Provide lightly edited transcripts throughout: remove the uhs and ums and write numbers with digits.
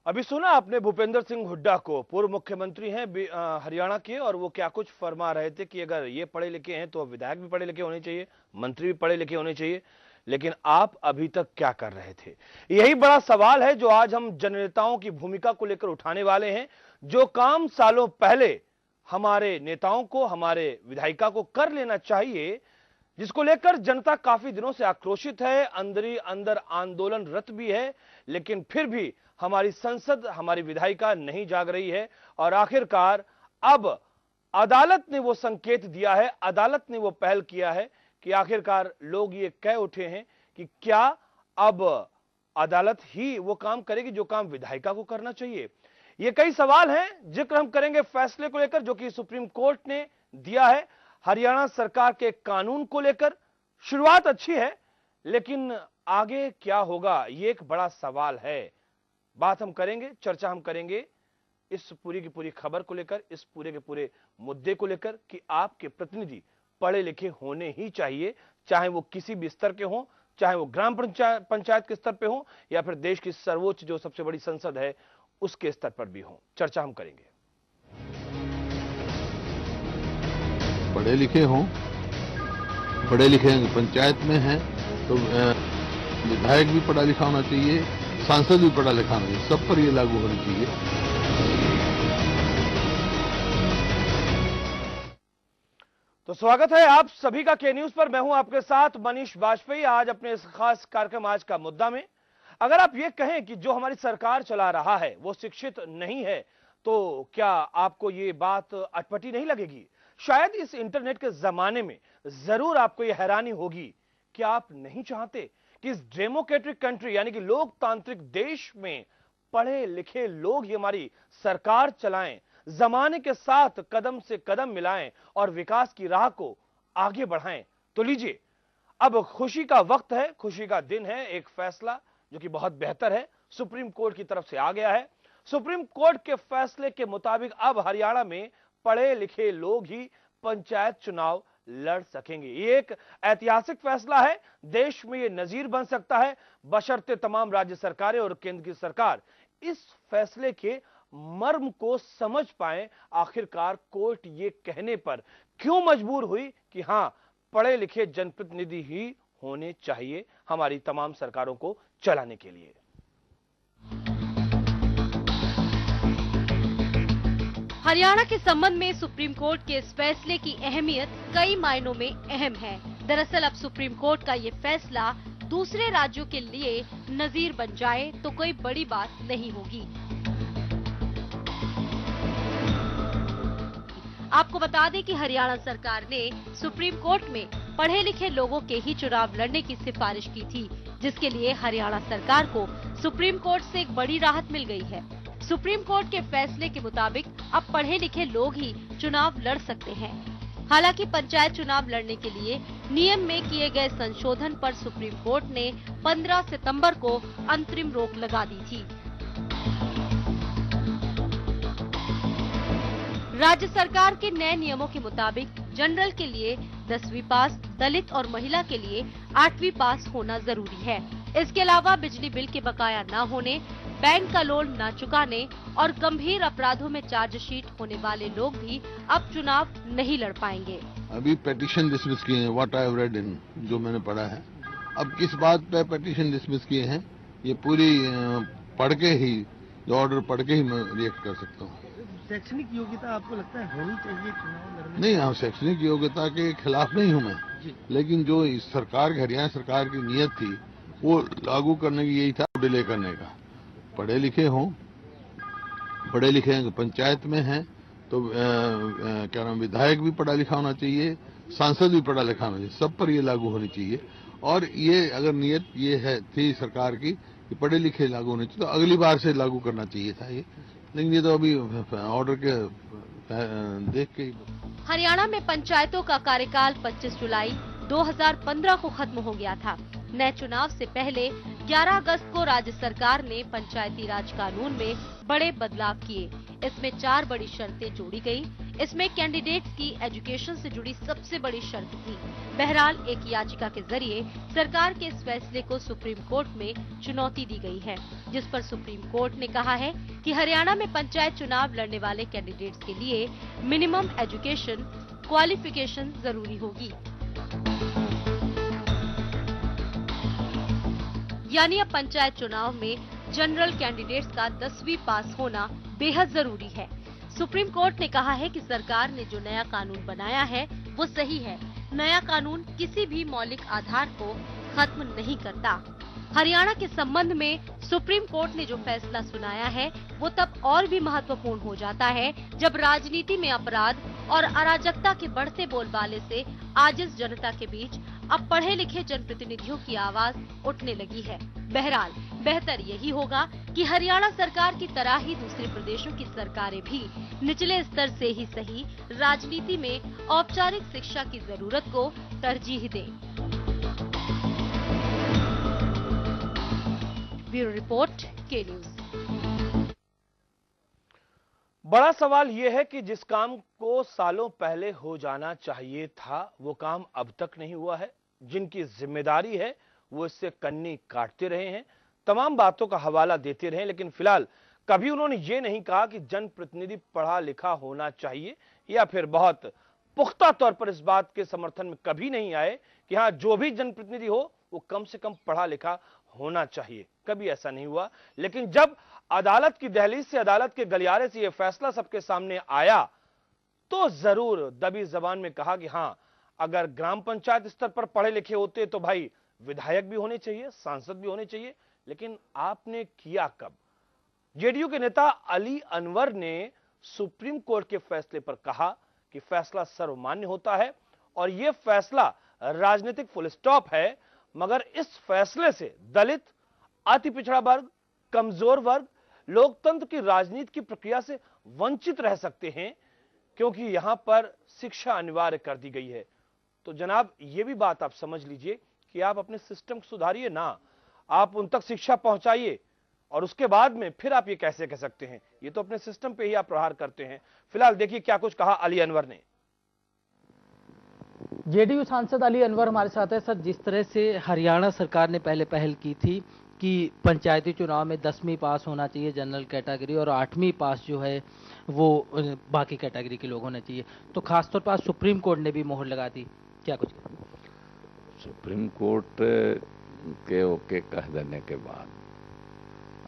अभी सुना आपने भूपेंद्र सिंह हुड्डा को, पूर्व मुख्यमंत्री हैं हरियाणा के, और वो क्या कुछ फरमा रहे थे कि अगर ये पढ़े लिखे हैं तो विधायक भी पढ़े लिखे होने चाहिए, मंत्री भी पढ़े लिखे होने चाहिए। लेकिन आप अभी तक क्या कर रहे थे? यही बड़ा सवाल है जो आज हम जननेताओं की भूमिका को लेकर उठाने वाले हैं। जो काम सालों पहले हमारे नेताओं को, हमारे विधायिका को कर लेना चाहिए, जिसको लेकर जनता काफी दिनों से आक्रोशित है, अंदरी अंदर आंदोलनरत भी है, लेकिन फिर भी हमारी संसद, हमारी विधायिका नहीं जाग रही है। और आखिरकार अब अदालत ने वो संकेत दिया है, अदालत ने वो पहल किया है कि आखिरकार लोग ये कह उठे हैं कि क्या अब अदालत ही वो काम करेगी जो काम विधायिका को करना चाहिए। ये कई सवाल हैं, जिक्र हम करेंगे फैसले को लेकर जो कि सुप्रीम कोर्ट ने दिया है हरियाणा सरकार के कानून को लेकर। शुरुआत अच्छी है, लेकिन आगे क्या होगा ये एक बड़ा सवाल है। बात हम करेंगे, चर्चा हम करेंगे इस पूरी की पूरी खबर को लेकर, इस पूरे के पूरे मुद्दे को लेकर कि आपके प्रतिनिधि पढ़े लिखे होने ही चाहिए, चाहे वो किसी भी स्तर के हों, चाहे वो ग्राम पंचायत के स्तर पे हो या फिर देश की सर्वोच्च जो सबसे बड़ी संसद है उसके स्तर पर भी हो। चर्चा हम करेंगे। पढ़े लिखे हों, पढ़े लिखे पंचायत में हैं तो विधायक भी पढ़ा लिखा होना चाहिए, सांसद भी पढ़ा लिखा होना चाहिए, सब पर ये लागू होनी चाहिए। तो स्वागत है आप सभी का के न्यूज पर। मैं हूं आपके साथ मनीष बाजपेयी। आज अपने इस खास कार्यक्रम आज का मुद्दा में अगर आप ये कहें कि जो हमारी सरकार चला रहा है वो शिक्षित नहीं है, तो क्या आपको ये बात अटपटी नहीं लगेगी? शायद इस इंटरनेट के जमाने में जरूर आपको ये हैरानी होगी कि आप नहीं चाहते कि इस डेमोक्रेटिक कंट्री यानी कि लोकतांत्रिक देश में पढ़े लिखे लोग ही हमारी सरकार चलाएं, जमाने के साथ कदम से कदम मिलाएं और विकास की राह को आगे बढ़ाएं। तो लीजिए, अब खुशी का वक्त है, खुशी का दिन है। एक फैसला जो कि बहुत बेहतर है सुप्रीम कोर्ट की तरफ से आ गया है। सुप्रीम कोर्ट के फैसले के मुताबिक अब हरियाणा में पढ़े लिखे लोग ही पंचायत चुनाव लड़ सकेंगे। ये एक ऐतिहासिक फैसला है, देश में ये नजीर बन सकता है, बशर्ते तमाम राज्य सरकारें और केंद्र की सरकार इस फैसले के मर्म को समझ पाए। आखिरकार कोर्ट ये कहने पर क्यों मजबूर हुई कि हां, पढ़े लिखे जनप्रतिनिधि ही होने चाहिए हमारी तमाम सरकारों को चलाने के लिए। हरियाणा के संबंध में सुप्रीम कोर्ट के इस फैसले की अहमियत कई मायनों में अहम है। दरअसल अब सुप्रीम कोर्ट का ये फैसला दूसरे राज्यों के लिए नजीर बन जाए तो कोई बड़ी बात नहीं होगी। आपको बता दें कि हरियाणा सरकार ने सुप्रीम कोर्ट में पढ़े लिखे लोगों के ही चुनाव लड़ने की सिफारिश की थी, जिसके लिए हरियाणा सरकार को सुप्रीम कोर्ट से एक बड़ी राहत मिल गई है। सुप्रीम कोर्ट के फैसले के मुताबिक अब पढ़े लिखे लोग ही चुनाव लड़ सकते हैं। हालांकि पंचायत चुनाव लड़ने के लिए नियम में किए गए संशोधन पर सुप्रीम कोर्ट ने 15 सितंबर को अंतरिम रोक लगा दी थी। राज्य सरकार के नए नियमों के मुताबिक जनरल के लिए 10वीं पास, दलित और महिला के लिए 8वीं पास होना जरूरी है। इसके अलावा बिजली बिल के बकाया न होने, बैंक का लोन न चुकाने और गंभीर अपराधों में चार्जशीट होने वाले लोग भी अब चुनाव नहीं लड़ पाएंगे। अभी पेटिशन डिसमिस किए हैं, व्हाट आई हैव रेड इन, जो मैंने पढ़ा है। अब किस बात पे पेटिशन डिसमिस किए हैं ये पूरी पढ़ के ही, जो ऑर्डर पढ़ के ही मैं रिएक्ट कर सकता हूँ। शैक्षणिक योग्यता आपको लगता है होनी चाहिए चुनाव लड़ने? नहीं, हाँ, शैक्षणिक योग्यता के खिलाफ नहीं हूँ मैं, लेकिन जो इस सरकार की, हरियाणा सरकार की नीयत थी वो लागू करने की यही था, डिले करने का। पढ़े लिखे हों, पढ़े लिखे पंचायत में हैं तो क्या नाम, विधायक भी पढ़ा लिखा होना चाहिए, सांसद भी पढ़ा लिखा होना चाहिए, सब पर ये लागू होनी चाहिए। और ये अगर नीयत ये है थी सरकार की कि पढ़े लिखे लागू होने चाहिए तो अगली बार से लागू करना चाहिए था ये, लेकिन ये तो अभी ऑर्डर के देख के। हरियाणा में पंचायतों का कार्यकाल 25 जुलाई 2015 को खत्म हो गया था। नए चुनाव से पहले 11 अगस्त को राज्य सरकार ने पंचायती राज कानून में बड़े बदलाव किए। इसमें 4 बड़ी शर्तें जोड़ी गई। इसमें कैंडिडेट्स की एजुकेशन से जुड़ी सबसे बड़ी शर्त थी। बहरहाल एक याचिका के जरिए सरकार के इस फैसले को सुप्रीम कोर्ट में चुनौती दी गई है, जिस पर सुप्रीम कोर्ट ने कहा है कि हरियाणा में पंचायत चुनाव लड़ने वाले कैंडिडेट्स के लिए मिनिमम एजुकेशन क्वालिफिकेशन जरूरी होगी। यानी अब पंचायत चुनाव में जनरल कैंडिडेट्स का 10वीं पास होना बेहद जरूरी है। सुप्रीम कोर्ट ने कहा है कि सरकार ने जो नया कानून बनाया है वो सही है। नया कानून किसी भी मौलिक आधार को खत्म नहीं करता। हरियाणा के संबंध में सुप्रीम कोर्ट ने जो फैसला सुनाया है वो तब और भी महत्वपूर्ण हो जाता है जब राजनीति में अपराध और अराजकता के बढ़ते बोलबाले से आजिज जनता के बीच अब पढ़े लिखे जनप्रतिनिधियों की आवाज उठने लगी है। बहरहाल बेहतर यही होगा कि हरियाणा सरकार की तरह ही दूसरे प्रदेशों की सरकारें भी निचले स्तर से ही सही राजनीति में औपचारिक शिक्षा की जरूरत को तरजीह दें। ब्यूरो रिपोर्ट, के न्यूज। बड़ा सवाल यह है कि जिस काम को सालों पहले हो जाना चाहिए था वो काम अब तक नहीं हुआ है। जिनकी जिम्मेदारी है वो इससे कन्नी काटते रहे हैं, तमाम बातों का हवाला देते रहे, लेकिन फिलहाल कभी उन्होंने ये नहीं कहा कि जनप्रतिनिधि पढ़ा लिखा होना चाहिए, या फिर बहुत पुख्ता तौर पर इस बात के समर्थन में कभी नहीं आए कि हाँ, जो भी जनप्रतिनिधि हो वो कम से कम पढ़ा लिखा होना चाहिए। कभी ऐसा नहीं हुआ। लेकिन जब अदालत की दहलीज से, अदालत के गलियारे से यह फैसला सबके सामने आया तो जरूर दबी जबान में कहा कि हाँ, अगर ग्राम पंचायत स्तर पर पढ़े लिखे होते तो भाई विधायक भी होने चाहिए, सांसद भी होने चाहिए। लेकिन आपने किया कब? जेडीयू के नेता अली अनवर ने सुप्रीम कोर्ट के फैसले पर कहा कि फैसला सर्वमान्य होता है और यह फैसला राजनीतिक फुल स्टॉप है, मगर इस फैसले से दलित, अति पिछड़ा वर्ग, कमजोर वर्ग लोकतंत्र की राजनीति की प्रक्रिया से वंचित रह सकते हैं, क्योंकि यहां पर शिक्षा अनिवार्य कर दी गई है। तो जनाब, यह भी बात आप समझ लीजिए कि आप अपने सिस्टम को सुधारिए ना, आप उन तक शिक्षा पहुंचाइए और उसके बाद में फिर आप ये कैसे कह सकते हैं? ये तो अपने सिस्टम पे ही आप प्रहार करते हैं। फिलहाल देखिए क्या कुछ कहा अली अनवर ने। जेडीयू सांसद अली अनवर हमारे साथ है। सर, जिस तरह से हरियाणा सरकार ने पहले पहल की थी कि पंचायती चुनाव में 10वीं पास होना चाहिए जनरल कैटेगरी और 8वीं पास जो है वो बाकी कैटेगरी के लोग होने चाहिए, तो खासतौर पर सुप्रीम कोर्ट ने भी मोहर लगा दी, क्या कुछ? सुप्रीम कोर्ट के ओके कह देने के बाद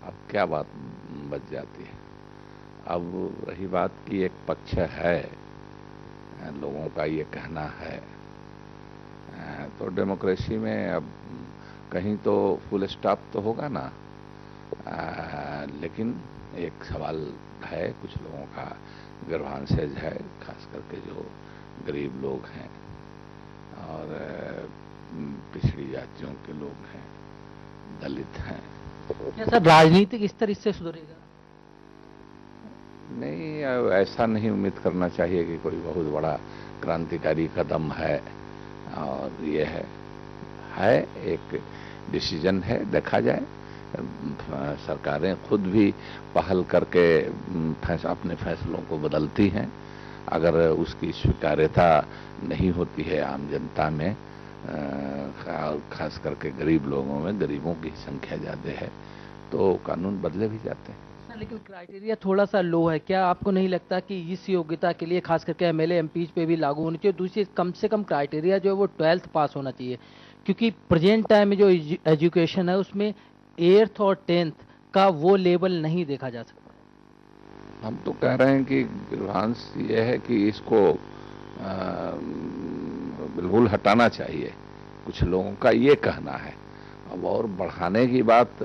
अब क्या बात बच जाती है? अब रही बात की एक पक्ष है, लोगों का ये कहना है, तो डेमोक्रेसी में अब कहीं तो फुल स्टॉप तो होगा ना, लेकिन एक सवाल है, कुछ लोगों का गर्भांशज है, खास करके जो गरीब लोग हैं और पिछड़ी जातियों के लोग हैं, दलित हैं। क्या सर राजनीतिक स्तर इससे सुधरेगा? नहीं, अब ऐसा नहीं उम्मीद करना चाहिए कि कोई बहुत बड़ा क्रांतिकारी कदम है, और ये है एक डिसीजन है, देखा जाए। सरकारें खुद भी पहल करके अपने फैसलों को बदलती हैं। अगर उसकी स्वीकार्यता नहीं होती है आम जनता में, खास करके गरीब लोगों में, गरीबों की संख्या ज़्यादा है, तो कानून बदले भी जाते हैं। लेकिन क्राइटेरिया थोड़ा सा लो है, क्या आपको नहीं लगता कि इस योग्यता के लिए खास करके एमएलए एमपीज पे भी लागू होनी चाहिए? दूसरी, कम से कम क्राइटेरिया जो है वो 12th पास होना चाहिए, क्योंकि प्रेजेंट टाइम में जो एजुकेशन है उसमें 8th और 10th का वो लेवल नहीं देखा जा सकता। हम तो कह रहे हैं कि ग्रहांश ये है कि इसको बिल्कुल हटाना चाहिए, कुछ लोगों का ये कहना है। अब और बढ़ाने की बात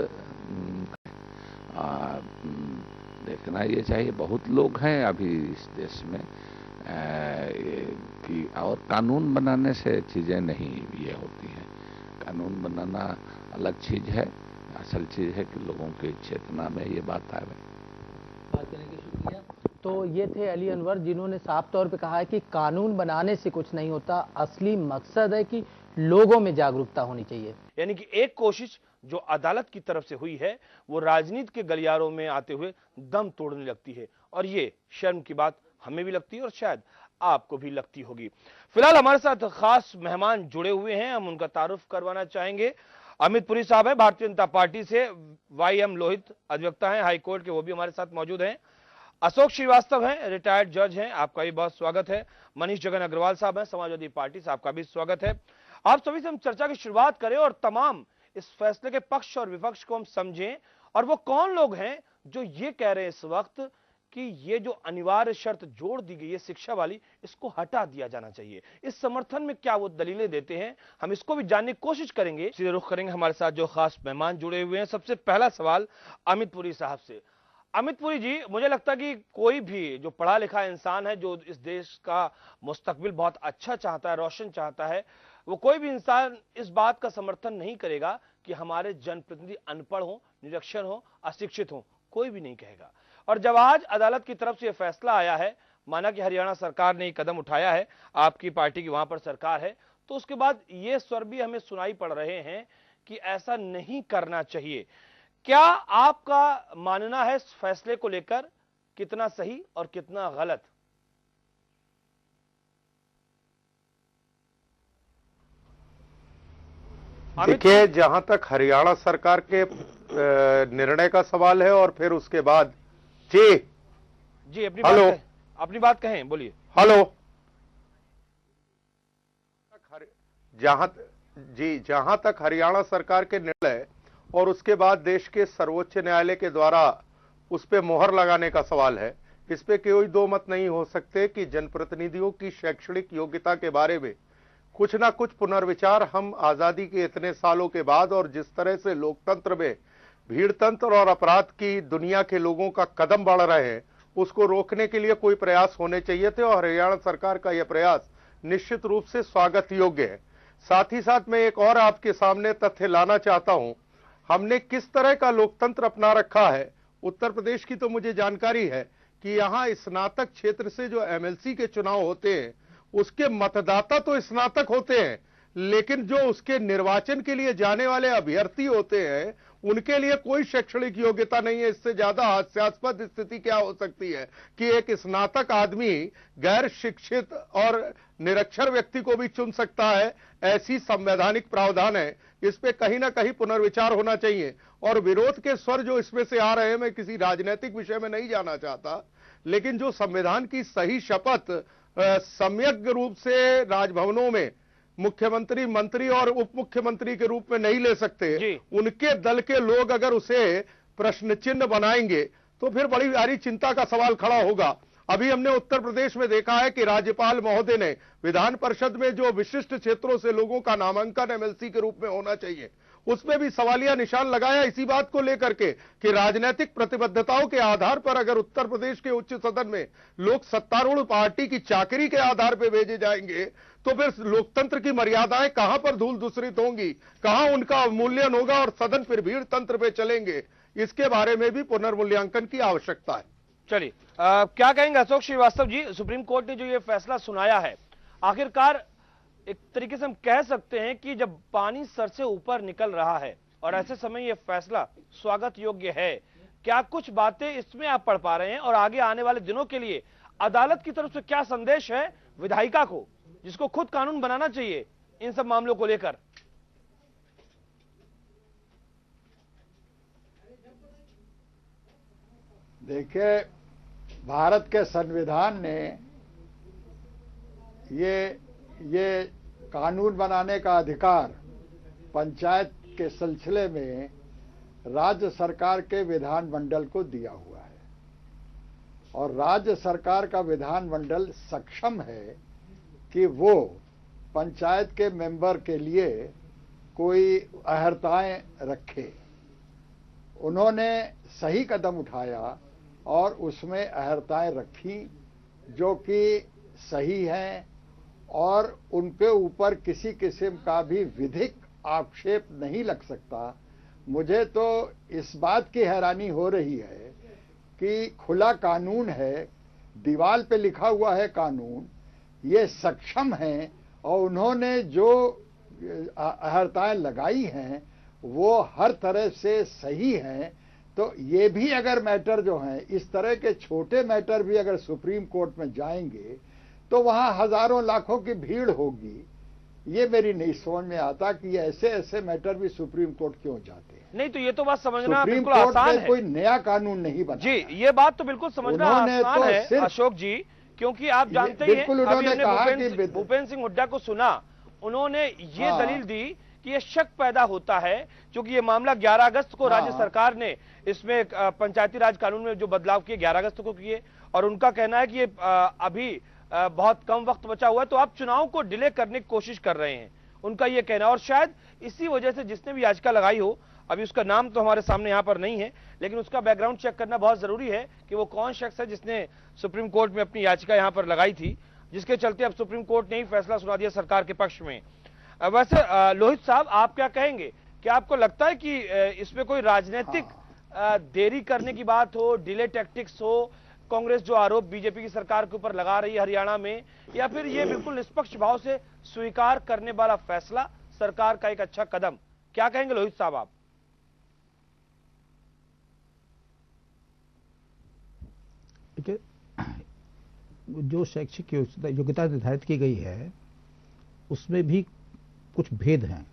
देखना ये चाहिए। बहुत लोग हैं अभी इस देश में कि और कानून बनाने से चीज़ें नहीं ये होती हैं। कानून बनाना अलग चीज़ है, असल चीज़ है कि लोगों की चेतना में ये बात आवे। बात करने की शुक्रिया। तो ये थे अली अनवर, जिन्होंने साफ तौर पे कहा है कि कानून बनाने से कुछ नहीं होता, असली मकसद है कि लोगों में जागरूकता होनी चाहिए। यानी कि एक कोशिश जो अदालत की तरफ से हुई है वो राजनीति के गलियारों में आते हुए दम तोड़ने लगती है, और ये शर्म की बात हमें भी लगती है और शायद आपको भी लगती होगी। फिलहाल हमारे साथ खास मेहमान जुड़े हुए हैं, हम उनका तारुफ करवाना चाहेंगे। अमित पुरी साहब है भारतीय जनता पार्टी से, वाईएम लोहित अधिवक्ता हैं हाई कोर्ट के, वो भी हमारे साथ मौजूद हैं। अशोक श्रीवास्तव हैं, रिटायर्ड जज हैं, आपका भी बहुत स्वागत है। मनीष जगन अग्रवाल साहब हैं, समाजवादी पार्टी से, आपका भी स्वागत है। आप सभी से हम चर्चा की शुरुआत करें और तमाम इस फैसले के पक्ष और विपक्ष को हम समझें, और वो कौन लोग हैं जो ये कह रहे हैं इस वक्त कि ये जो अनिवार्य शर्त जोड़ दी गई है शिक्षा वाली, इसको हटा दिया जाना चाहिए। इस समर्थन में क्या वो दलीलें देते हैं, हम इसको भी जानने की कोशिश करेंगे। सीधे रुख करेंगे हमारे साथ जो खास मेहमान जुड़े हुए हैं। सबसे पहला सवाल अमित पुरी साहब से। अमित पुरी जी, मुझे लगता है कि कोई भी जो पढ़ा लिखा इंसान है, जो इस देश का मुस्तकबिल बहुत अच्छा चाहता है, रोशन चाहता है, वो कोई भी इंसान इस बात का समर्थन नहीं करेगा कि हमारे जनप्रतिनिधि अनपढ़ हो, निरक्षर हो, अशिक्षित हो, कोई भी नहीं कहेगा। और जब आज अदालत की तरफ से यह फैसला आया है, माना कि हरियाणा सरकार ने कदम उठाया है, आपकी पार्टी की वहां पर सरकार है, तो उसके बाद ये स्वर भी हमें सुनाई पड़ रहे हैं कि ऐसा नहीं करना चाहिए। क्या आपका मानना है इस फैसले को लेकर, कितना सही और कितना गलत? देखिए, जहां तक हरियाणा सरकार के निर्णय का सवाल है और फिर उसके बाद जी अपनी बात कहें, बोलिए। हेलो, जहां तक हरियाणा सरकार के निर्णय और उसके बाद देश के सर्वोच्च न्यायालय के द्वारा उस पे मोहर लगाने का सवाल है, इस पे कोई दो मत नहीं हो सकते कि जनप्रतिनिधियों की शैक्षणिक योग्यता के बारे में कुछ ना कुछ पुनर्विचार हम आजादी के इतने सालों के बाद, और जिस तरह से लोकतंत्र में भीड़तंत्र और अपराध की दुनिया के लोगों का कदम बढ़ रहे हैं, उसको रोकने के लिए कोई प्रयास होने चाहिए थे, और हरियाणा सरकार का यह प्रयास निश्चित रूप से स्वागत योग्य है। साथ ही साथ मैं एक और आपके सामने तथ्य लाना चाहता हूं, हमने किस तरह का लोकतंत्र अपना रखा है। उत्तर प्रदेश की तो मुझे जानकारी है कि यहां स्नातक क्षेत्र से जो एमएलसी के चुनाव होते हैं, उसके मतदाता तो स्नातक होते हैं, लेकिन जो उसके निर्वाचन के लिए जाने वाले अभ्यर्थी होते हैं, उनके लिए कोई शैक्षणिक योग्यता नहीं है। इससे ज्यादा हास्यास्पद स्थिति क्या हो सकती है कि एक स्नातक आदमी गैर शिक्षित और निरक्षर व्यक्ति को भी चुन सकता है। ऐसी संवैधानिक प्रावधान है, इस पे कहीं ना कहीं पुनर्विचार होना चाहिए। और विरोध के स्वर जो इसमें से आ रहे हैं, मैं किसी राजनीतिक विषय में नहीं जाना चाहता, लेकिन जो संविधान की सही शपथ सम्यक रूप से राजभवनों में मुख्यमंत्री, मंत्री और उप मुख्यमंत्री के रूप में नहीं ले सकते, उनके दल के लोग अगर उसे प्रश्न चिन्ह बनाएंगे तो फिर बड़ी भारी चिंता का सवाल खड़ा होगा। अभी हमने उत्तर प्रदेश में देखा है कि राज्यपाल महोदय ने विधान परिषद में जो विशिष्ट क्षेत्रों से लोगों का नामांकन एमएलसी के रूप में होना चाहिए, उसमें भी सवालिया निशान लगाया इसी बात को लेकर के कि राजनीतिक प्रतिबद्धताओं के आधार पर अगर उत्तर प्रदेश के उच्च सदन में लोग सत्तारूढ़ पार्टी की चाकरी के आधार पर भेजे जाएंगे, तो फिर लोकतंत्र की मर्यादाएं कहां पर धूल दूसरित होंगी, कहां उनका अवमूल्यन होगा और सदन फिर भीड़ तंत्र पे चलेंगे। इसके बारे में भी पुनर्मूल्यांकन की आवश्यकता है। चलिए, क्या कहेंगे अशोक श्रीवास्तव जी? सुप्रीम कोर्ट ने जो ये फैसला सुनाया है, आखिरकार एक तरीके से हम कह सकते हैं कि जब पानी सर से ऊपर निकल रहा है और ऐसे समय ये फैसला स्वागत योग्य है, क्या कुछ बातें इसमें आप पढ़ पा रहे हैं? और आगे आने वाले दिनों के लिए अदालत की तरफ से क्या संदेश है विधायिका को, जिसको खुद कानून बनाना चाहिए इन सब मामलों को लेकर? देखिए, भारत के संविधान ने ये कानून बनाने का अधिकार पंचायत के सिलसिले में राज्य सरकार के विधानमंडल को दिया हुआ है, और राज्य सरकार का विधानमंडल सक्षम है कि वो पंचायत के मेंबर के लिए कोई अहर्ताएं रखे। उन्होंने सही कदम उठाया और उसमें अहर्ताएं रखी जो कि सही हैं, और उन पे ऊपर किसी किस्म का भी विधिक आक्षेप नहीं लग सकता। मुझे तो इस बात की हैरानी हो रही है कि खुला कानून है, दीवार पे लिखा हुआ है कानून, ये सक्षम हैं और उन्होंने जो अहर्ताएं लगाई हैं वो हर तरह से सही हैं, तो ये भी अगर मैटर जो है, इस तरह के छोटे मैटर भी अगर सुप्रीम कोर्ट में जाएंगे तो वहां हजारों लाखों की भीड़ होगी। ये मेरी नहीं समझ में आता कि ऐसे ऐसे मैटर भी सुप्रीम कोर्ट क्यों जाते हैं। नहीं तो ये तो बात समझना सुप्रीम बिल्कुल कोर्ट आसान ने है। कोई नया कानून नहीं बना जी, ये बात तो बिल्कुल समझना उन्होंने आसान तो है सिर्फ- अशोक जी, क्योंकि आप जानते ही हैं, बिल्कुल अभी उन्होंने हमने कहा कि भूपेंद्र सिंह हुड्डा को सुना, उन्होंने ये हाँ। दलील दी कि ये शक पैदा होता है क्योंकि ये मामला 11 अगस्त को राज्य हाँ। सरकार ने इसमें पंचायती राज कानून में जो बदलाव किए 11 अगस्त को किए, और उनका कहना है कि ये अभी बहुत कम वक्त बचा हुआ है, तो आप चुनाव को डिले करने की कोशिश कर रहे हैं, उनका ये कहना है। और शायद इसी वजह से जिसने भी याचिका लगाई हो, अभी उसका नाम तो हमारे सामने यहां पर नहीं है, लेकिन उसका बैकग्राउंड चेक करना बहुत जरूरी है कि वो कौन शख्स है जिसने सुप्रीम कोर्ट में अपनी याचिका यहां पर लगाई थी, जिसके चलते अब सुप्रीम कोर्ट ने ही फैसला सुना दिया सरकार के पक्ष में। वैसे लोहित साहब, आप क्या कहेंगे? क्या आपको लगता है कि इसमें कोई राजनीतिक देरी करने की बात हो, डिले टैक्टिक्स हो, कांग्रेस जो आरोप बीजेपी की सरकार के ऊपर लगा रही है हरियाणा में, या फिर ये बिल्कुल निष्पक्ष भाव से स्वीकार करने वाला फैसला सरकार का एक अच्छा कदम? क्या कहेंगे लोहित साहब आप? जो शैक्षिक योग्यता निर्धारित की गई है उसमें भी कुछ भेद हैं।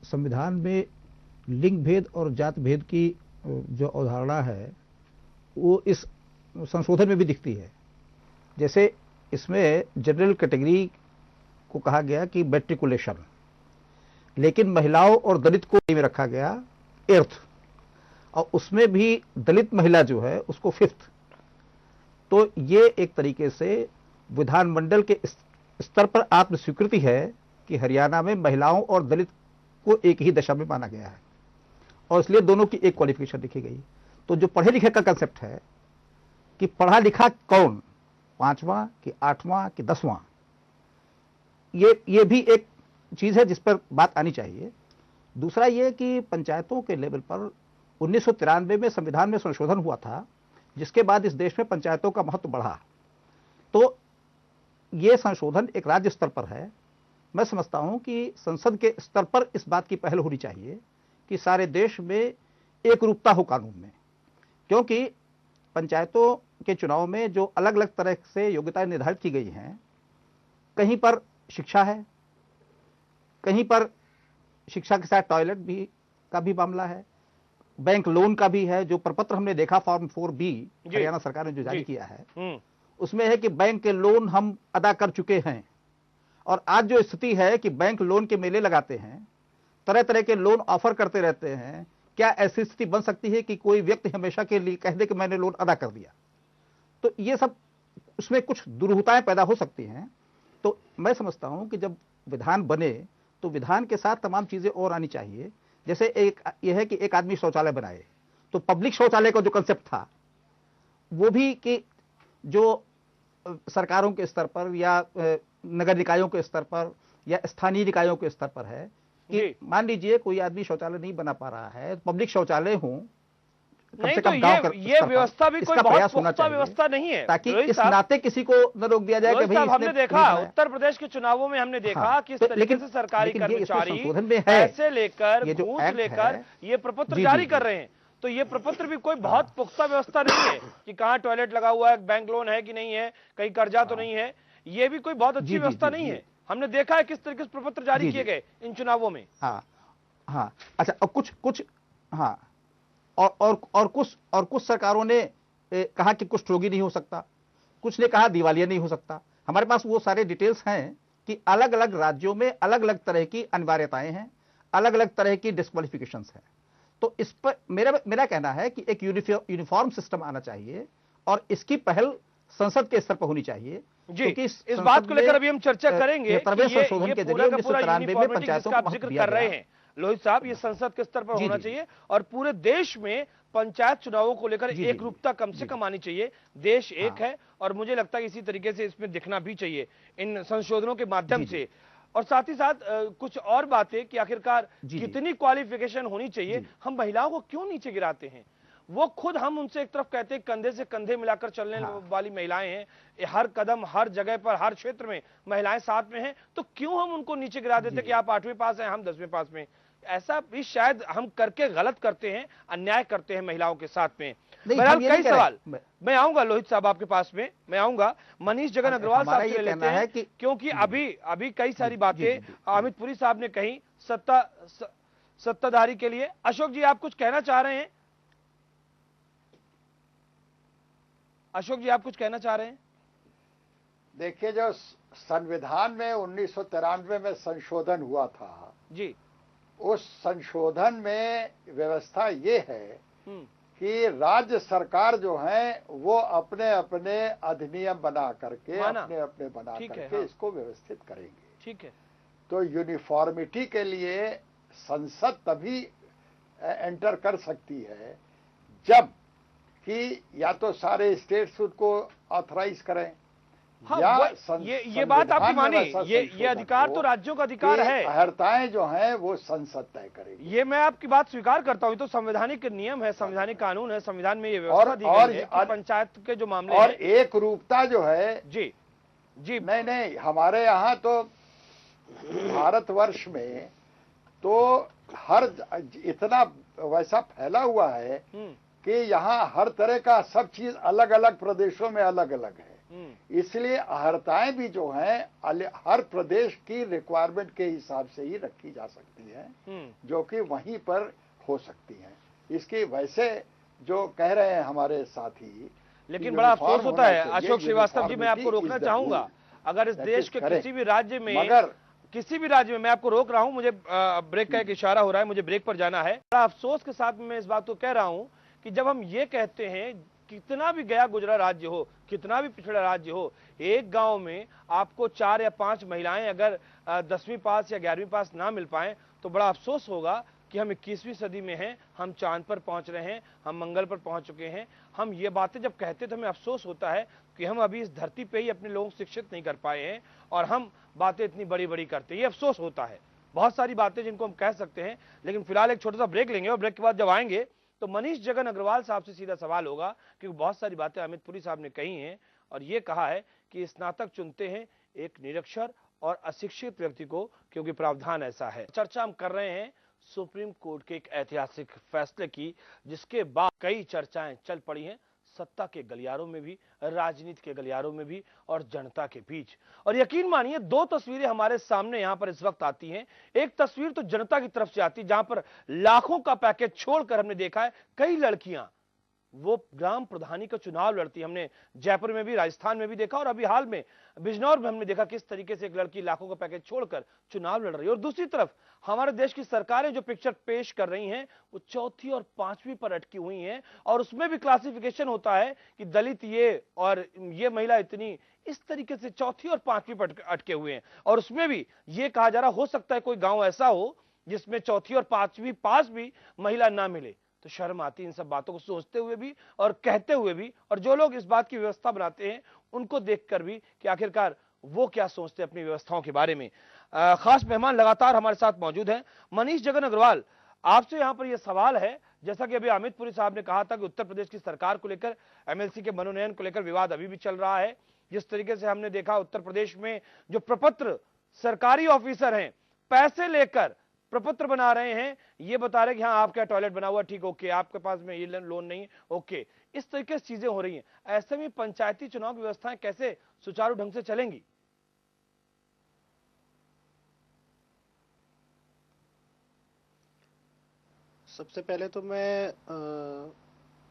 संविधान में लिंग भेद और जात भेद की जो अवधारणा है वो इस संशोधन में भी दिखती है। जैसे इसमें जनरल कैटेगरी को कहा गया कि मैट्रिकुलेशन, लेकिन महिलाओं और दलित को में रखा गया एर्थ, और उसमें भी दलित महिला जो है उसको फिफ्थ। तो ये एक तरीके से विधानमंडल के स्तर पर आत्मस्वीकृति है कि हरियाणा में महिलाओं और दलित को एक ही दशा में माना गया है, और इसलिए दोनों की एक क्वालिफिकेशन लिखी गई। तो जो पढ़े लिखे का कंसेप्ट है कि पढ़ा लिखा कौन, 5वां कि 8वां कि 10वां, ये भी एक चीज है जिस पर बात आनी चाहिए। दूसरा ये कि पंचायतों के लेवल पर 1993 में संविधान में संशोधन हुआ था, जिसके बाद इस देश में पंचायतों का महत्व बढ़ा। तो ये संशोधन एक राज्य स्तर पर है। मैं समझता हूं कि संसद के स्तर पर इस बात की पहल होनी चाहिए कि सारे देश में एक रूपता हो कानून में, क्योंकि पंचायतों के चुनाव में जो अलग अलग तरह से योग्यताएं निर्धारित की गई हैं, कहीं पर शिक्षा है, कहीं पर शिक्षा के साथ टॉयलेट भी का भी मामला है, बैंक लोन का भी है। जो प्रपत्र हमने देखा फॉर्म 4B हरियाणा सरकार ने जो जारी किया है, उसमें है कि बैंक के लोन हम अदा कर चुके हैं। और आज जो स्थिति है कि बैंक लोन के मेले लगाते हैं, तरह तरह के लोन ऑफर करते रहते हैं, क्या ऐसी स्थिति बन सकती है कि कोई व्यक्ति हमेशा के लिए कह दे कि मैंने लोन अदा कर दिया? तो ये सब उसमें कुछ दुरूहताएं पैदा हो सकती हैं। तो मैं समझता हूं कि जब विधान बने तो विधान के साथ तमाम चीजें और आनी चाहिए। जैसे एक यह है कि एक आदमी शौचालय बनाए, तो पब्लिक शौचालय का जो कंसेप्ट था वो भी कि जो सरकारों के स्तर पर या नगर निकायों के स्तर पर या स्थानीय निकायों के स्तर पर है कि मान लीजिए कोई आदमी शौचालय नहीं बना पा रहा है, पब्लिक शौचालय हो, कम से कम गांव ये व्यवस्था भी कोई बहुत पुख्ता व्यवस्था नहीं है, ताकि इस नाते किसी को न रोक दिया जाए कि भाई हमने देखा उत्तर प्रदेश के चुनावों में हमने देखा कि इस तरीके से सरकारी कर्मचारी पैसे लेकर घूस लेकर ये प्रपत्र जारी कर रहे हैं। तो ये प्रपत्र भी कोई बहुत पुख्ता व्यवस्था नहीं है कि कहाँ टॉयलेट लगा हुआ है, बैंक लोन है कि नहीं है, कहीं कर्जा तो नहीं है, ये भी कोई बहुत अच्छी व्यवस्था नहीं है। हमने देखा है किस तरीके से प्रपत्र जारी किए गए इन चुनावों में। हाँ अच्छा, और कुछ हाँ और कुछ सरकारों ने कहा कि कुछ रोगी नहीं हो सकता, कुछ ने कहा दिवालिया नहीं हो सकता। हमारे पास वो सारे डिटेल्स हैं कि अलग अलग राज्यों में अलग अलग तरह की अनिवार्यताएं हैं, अलग अलग तरह की डिस्क्वालिफिकेशंस हैं। तो इस पर मेरा कहना है कि एक यूनिफॉर्म सिस्टम आना चाहिए और इसकी पहल संसद के स्तर पर होनी चाहिए। जी, इस बात को लेकर अभी हम चर्चा करेंगे। ये संशोधन के जरिए 1993 में पंचायतों को जिक्र कर रहे हैं लोहित साहब, ये संसद के स्तर पर होना चाहिए और पूरे देश में पंचायत चुनावों को लेकर एक रूपता कम से कम आनी चाहिए। देश एक है और मुझे लगता है इसी तरीके से इसमें दिखना भी चाहिए इन संशोधनों के माध्यम से। और साथ ही साथ कुछ और बातें कि आखिरकार कितनी क्वालिफिकेशन होनी चाहिए। हम महिलाओं को क्यों नीचे गिराते हैं? वो खुद हम उनसे एक तरफ कहते हैं कंधे से कंधे मिलाकर चलने वाली महिलाएं हैं, हर कदम हर जगह पर हर क्षेत्र में महिलाएं साथ में हैं, तो क्यों हम उनको नीचे गिरा देते कि आप 8वीं पास हैं हम 10वीं पास में? ऐसा भी शायद हम करके गलत करते हैं, अन्याय करते हैं महिलाओं के साथ में। नहीं, बहरहाल हम ये कई नहीं कह रहे। सवाल मैं आऊंगा लोहित साहब आपके पास में, मैं आऊंगा मनीष जगन अग्रवाल साहब से लेते है हैं कि क्योंकि अभी कई सारी बातें अमित पुरी साहब ने कही सत्ताधारी के लिए। अशोक जी आप कुछ कहना चाह रहे हैं? अशोक जी आप कुछ कहना चाह रहे हैं? देखिए, जो संविधान में 1993 में संशोधन हुआ था जी, उस संशोधन में व्यवस्था ये है कि राज्य सरकार जो है वो अपने अपने अधिनियम बना करके अपने अपने बना करके इसको व्यवस्थित करेंगे। ठीक है। तो यूनिफॉर्मिटी के लिए संसद तभी एंटर कर सकती है जब कि या तो सारे स्टेट्स उसको ऑथराइज करें, हाँ, या ये बात आपकी मानी, ये अधिकार तो राज्यों का अधिकार है। अहर्ताएं जो हैं वो संसद तय करेगी। ये मैं आपकी बात स्वीकार करता हूँ, तो संवैधानिक नियम है, संवैधानिक कानून है, संविधान में ये व्यवस्था दी गई है कि पंचायत के जो मामले और एक रूपता जो है जी नहीं हमारे यहाँ तो भारतवर्ष में तो हर इतना वैसा फैला हुआ है कि यहाँ हर तरह का सब चीज अलग अलग प्रदेशों में अलग अलग है। इसलिए अहर्ताएं भी जो हैं हर प्रदेश की रिक्वायरमेंट के हिसाब से ही रखी जा सकती हैं, जो कि वहीं पर हो सकती हैं। इसकी वैसे जो कह रहे हैं हमारे साथी, लेकिन बड़ा अफसोस होता है अशोक श्रीवास्तव जी, मैं आपको रोकना चाहूंगा। अगर इस देश के किसी भी राज्य में मैं आपको रोक रहा हूं, मुझे ब्रेक का एक इशारा हो रहा है, मुझे ब्रेक पर जाना है। बड़ा अफसोस के साथ मैं इस बात को कह रहा हूं कि जब हम ये कहते हैं, कितना भी गया गुजरा राज्य हो, कितना भी पिछड़ा राज्य हो, एक गांव में आपको 4 या 5 महिलाएं अगर 10वीं पास या 11वीं पास ना मिल पाए तो बड़ा अफसोस होगा कि हम 21वीं सदी में हैं, हम चांद पर पहुंच रहे हैं, हम मंगल पर पहुंच चुके हैं। हम ये बातें जब कहते तो हमें अफसोस होता है कि हम अभी इस धरती पे ही अपने लोगों को शिक्षित नहीं कर पाए हैं और हम बातें इतनी बड़ी बड़ी करते हैं। ये अफसोस होता है। बहुत सारी बातें जिनको हम कह सकते हैं, लेकिन फिलहाल एक छोटा सा ब्रेक लेंगे और ब्रेक के बाद जब आएंगे तो मनीष जगन अग्रवाल साहब से सीधा सवाल होगा, क्योंकि बहुत सारी बातें अमित पुरी साहब ने कही हैं और ये कहा है कि स्नातक चुनते हैं एक निरक्षर और अशिक्षित व्यक्ति को, क्योंकि प्रावधान ऐसा है। चर्चा हम कर रहे हैं सुप्रीम कोर्ट के एक ऐतिहासिक फैसले की, जिसके बाद कई चर्चाएं चल पड़ी हैं सत्ता के गलियारों में भी, राजनीति के गलियारों में भी और जनता के बीच। और यकीन मानिए 2 तस्वीरें हमारे सामने यहां पर इस वक्त आती हैं। एक तस्वीर तो जनता की तरफ से आती है, जहां पर लाखों का पैकेज छोड़कर हमने देखा है कई लड़कियां वो ग्राम प्रधानी का चुनाव लड़ती। हमने जयपुर में भी, राजस्थान में भी देखा और अभी हाल में बिजनौर में हमने देखा किस तरीके से एक लड़की लाखों का पैकेज छोड़कर चुनाव लड़ रही है। और दूसरी तरफ हमारे देश की सरकारें जो पिक्चर पेश कर रही हैं वो 4थी और 5वीं पर अटकी हुई हैं और उसमें भी क्लासिफिकेशन होता है कि दलित ये और ये महिला इतनी, इस तरीके से 4थी और 5वीं पर अटके हुए हैं। और उसमें भी ये कहा जा रहा हो सकता है कोई गांव ऐसा हो जिसमें 4थी और 5वीं पास भी महिला ना मिले। तो शर्म आती है इन सब बातों को सोचते हुए भी और कहते हुए भी, और जो लोग इस बात की व्यवस्था बनाते हैं उनको देखकर भी कि आखिरकार वो क्या सोचते हैं अपनी व्यवस्थाओं के बारे में। खास मेहमान लगातार हमारे साथ मौजूद हैं। मनीष जगन अग्रवाल, आपसे यहां पर यह सवाल है, जैसा कि अभी अमित पुरी साहब ने कहा था कि उत्तर प्रदेश की सरकार को लेकर, एमएलसी के मनोनयन को लेकर विवाद अभी भी चल रहा है। जिस तरीके से हमने देखा उत्तर प्रदेश में जो प्रपत्र सरकारी ऑफिसर हैं पैसे लेकर प्रपत्र बना रहे हैं, ये बता रहे कि हाँ आपका टॉयलेट बना हुआ, ठीक, ओके, आपके पास में ये लोन नहीं, ओके, इस तरीके से चीजें हो रही हैं। ऐसे में पंचायती चुनाव की व्यवस्थाएं कैसे सुचारू ढंग से चलेंगी? सबसे पहले तो मैं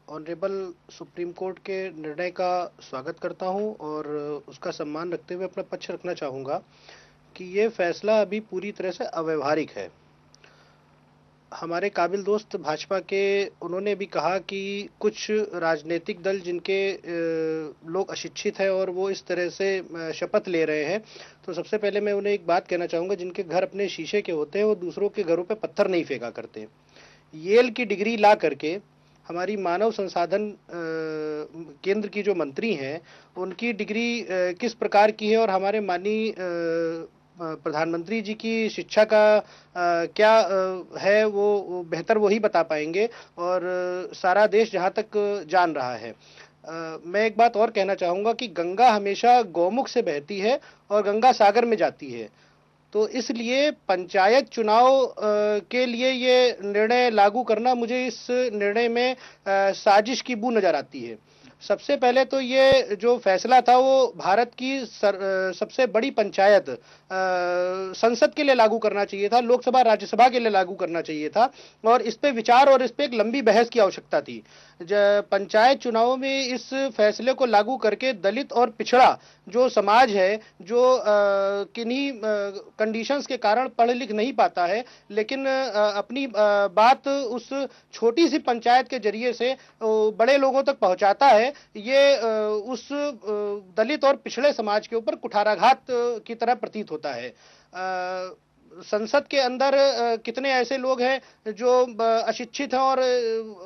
ऑनरेबल सुप्रीम कोर्ट के निर्णय का स्वागत करता हूं और उसका सम्मान रखते हुए अपना पक्ष रखना चाहूँगा कि ये फैसला अभी पूरी तरह से अव्यवहारिक है। हमारे काबिल दोस्त भाजपा के, उन्होंने भी कहा कि कुछ राजनीतिक दल जिनके लोग अशिक्षित हैं और वो इस तरह से शपथ ले रहे हैं, तो सबसे पहले मैं उन्हें एक बात कहना चाहूँगा, जिनके घर अपने शीशे के होते हैं वो दूसरों के घरों पे पत्थर नहीं फेंका करते। येल की डिग्री ला करके हमारी मानव संसाधन केंद्र की जो मंत्री हैं उनकी डिग्री किस प्रकार की है और हमारे माननीय प्रधानमंत्री जी की शिक्षा का क्या है वो बेहतर वही बता पाएंगे और सारा देश जहाँ तक जान रहा है। मैं एक बात और कहना चाहूँगा कि गंगा हमेशा गौमुख से बहती है और गंगा सागर में जाती है। तो इसलिए पंचायत चुनाव के लिए ये निर्णय लागू करना मुझे इस निर्णय में साजिश की बू नजर आती है। सबसे पहले तो ये जो फैसला था वो भारत की सबसे बड़ी पंचायत संसद के लिए लागू करना चाहिए था, लोकसभा राज्यसभा के लिए लागू करना चाहिए था और इस पे विचार और इस पे एक लंबी बहस की आवश्यकता थी। पंचायत चुनावों में इस फैसले को लागू करके दलित और पिछड़ा जो समाज है, जो किन्हीं कंडीशंस के कारण पढ़ लिख नहीं पाता है, लेकिन अपनी बात उस छोटी सी पंचायत के जरिए से बड़े लोगों तक पहुंचाता है, ये उस दलित और पिछड़े समाज के ऊपर कुठाराघात की तरह प्रतीत होता है। संसद के अंदर कितने ऐसे लोग हैं जो अशिक्षित हैं और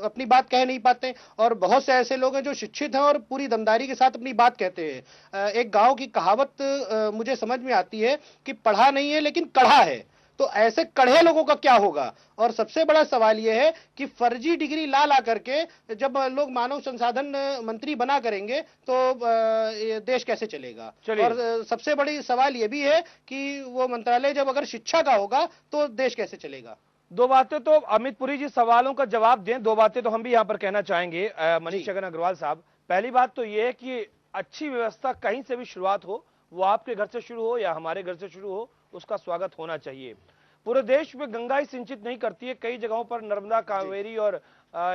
अपनी बात कह नहीं पाते, और बहुत से ऐसे लोग हैं जो शिक्षित हैं और पूरी दमदारी के साथ अपनी बात कहते हैं। एक गांव की कहावत मुझे समझ में आती है कि पढ़ा नहीं है लेकिन कढ़ा है। तो ऐसे कढ़े लोगों का क्या होगा? और सबसे बड़ा सवाल यह है कि फर्जी डिग्री ला करके जब लोग मानव संसाधन मंत्री बना करेंगे तो देश कैसे चलेगा? और सबसे बड़ी सवाल यह भी है कि वो मंत्रालय जब अगर शिक्षा का होगा तो देश कैसे चलेगा? दो बातें तो अमित पुरी जी सवालों का जवाब दें, दो बातें तो हम भी यहां पर कहना चाहेंगे मनीष छगन अग्रवाल साहब। पहली बात तो यह है कि अच्छी व्यवस्था कहीं से भी शुरुआत हो, वो आपके घर से शुरू हो या हमारे घर से शुरू हो, उसका स्वागत होना चाहिए। पूरे देश में गंगा ही सिंचित नहीं करती है, कई जगहों पर नर्मदा, कावेरी और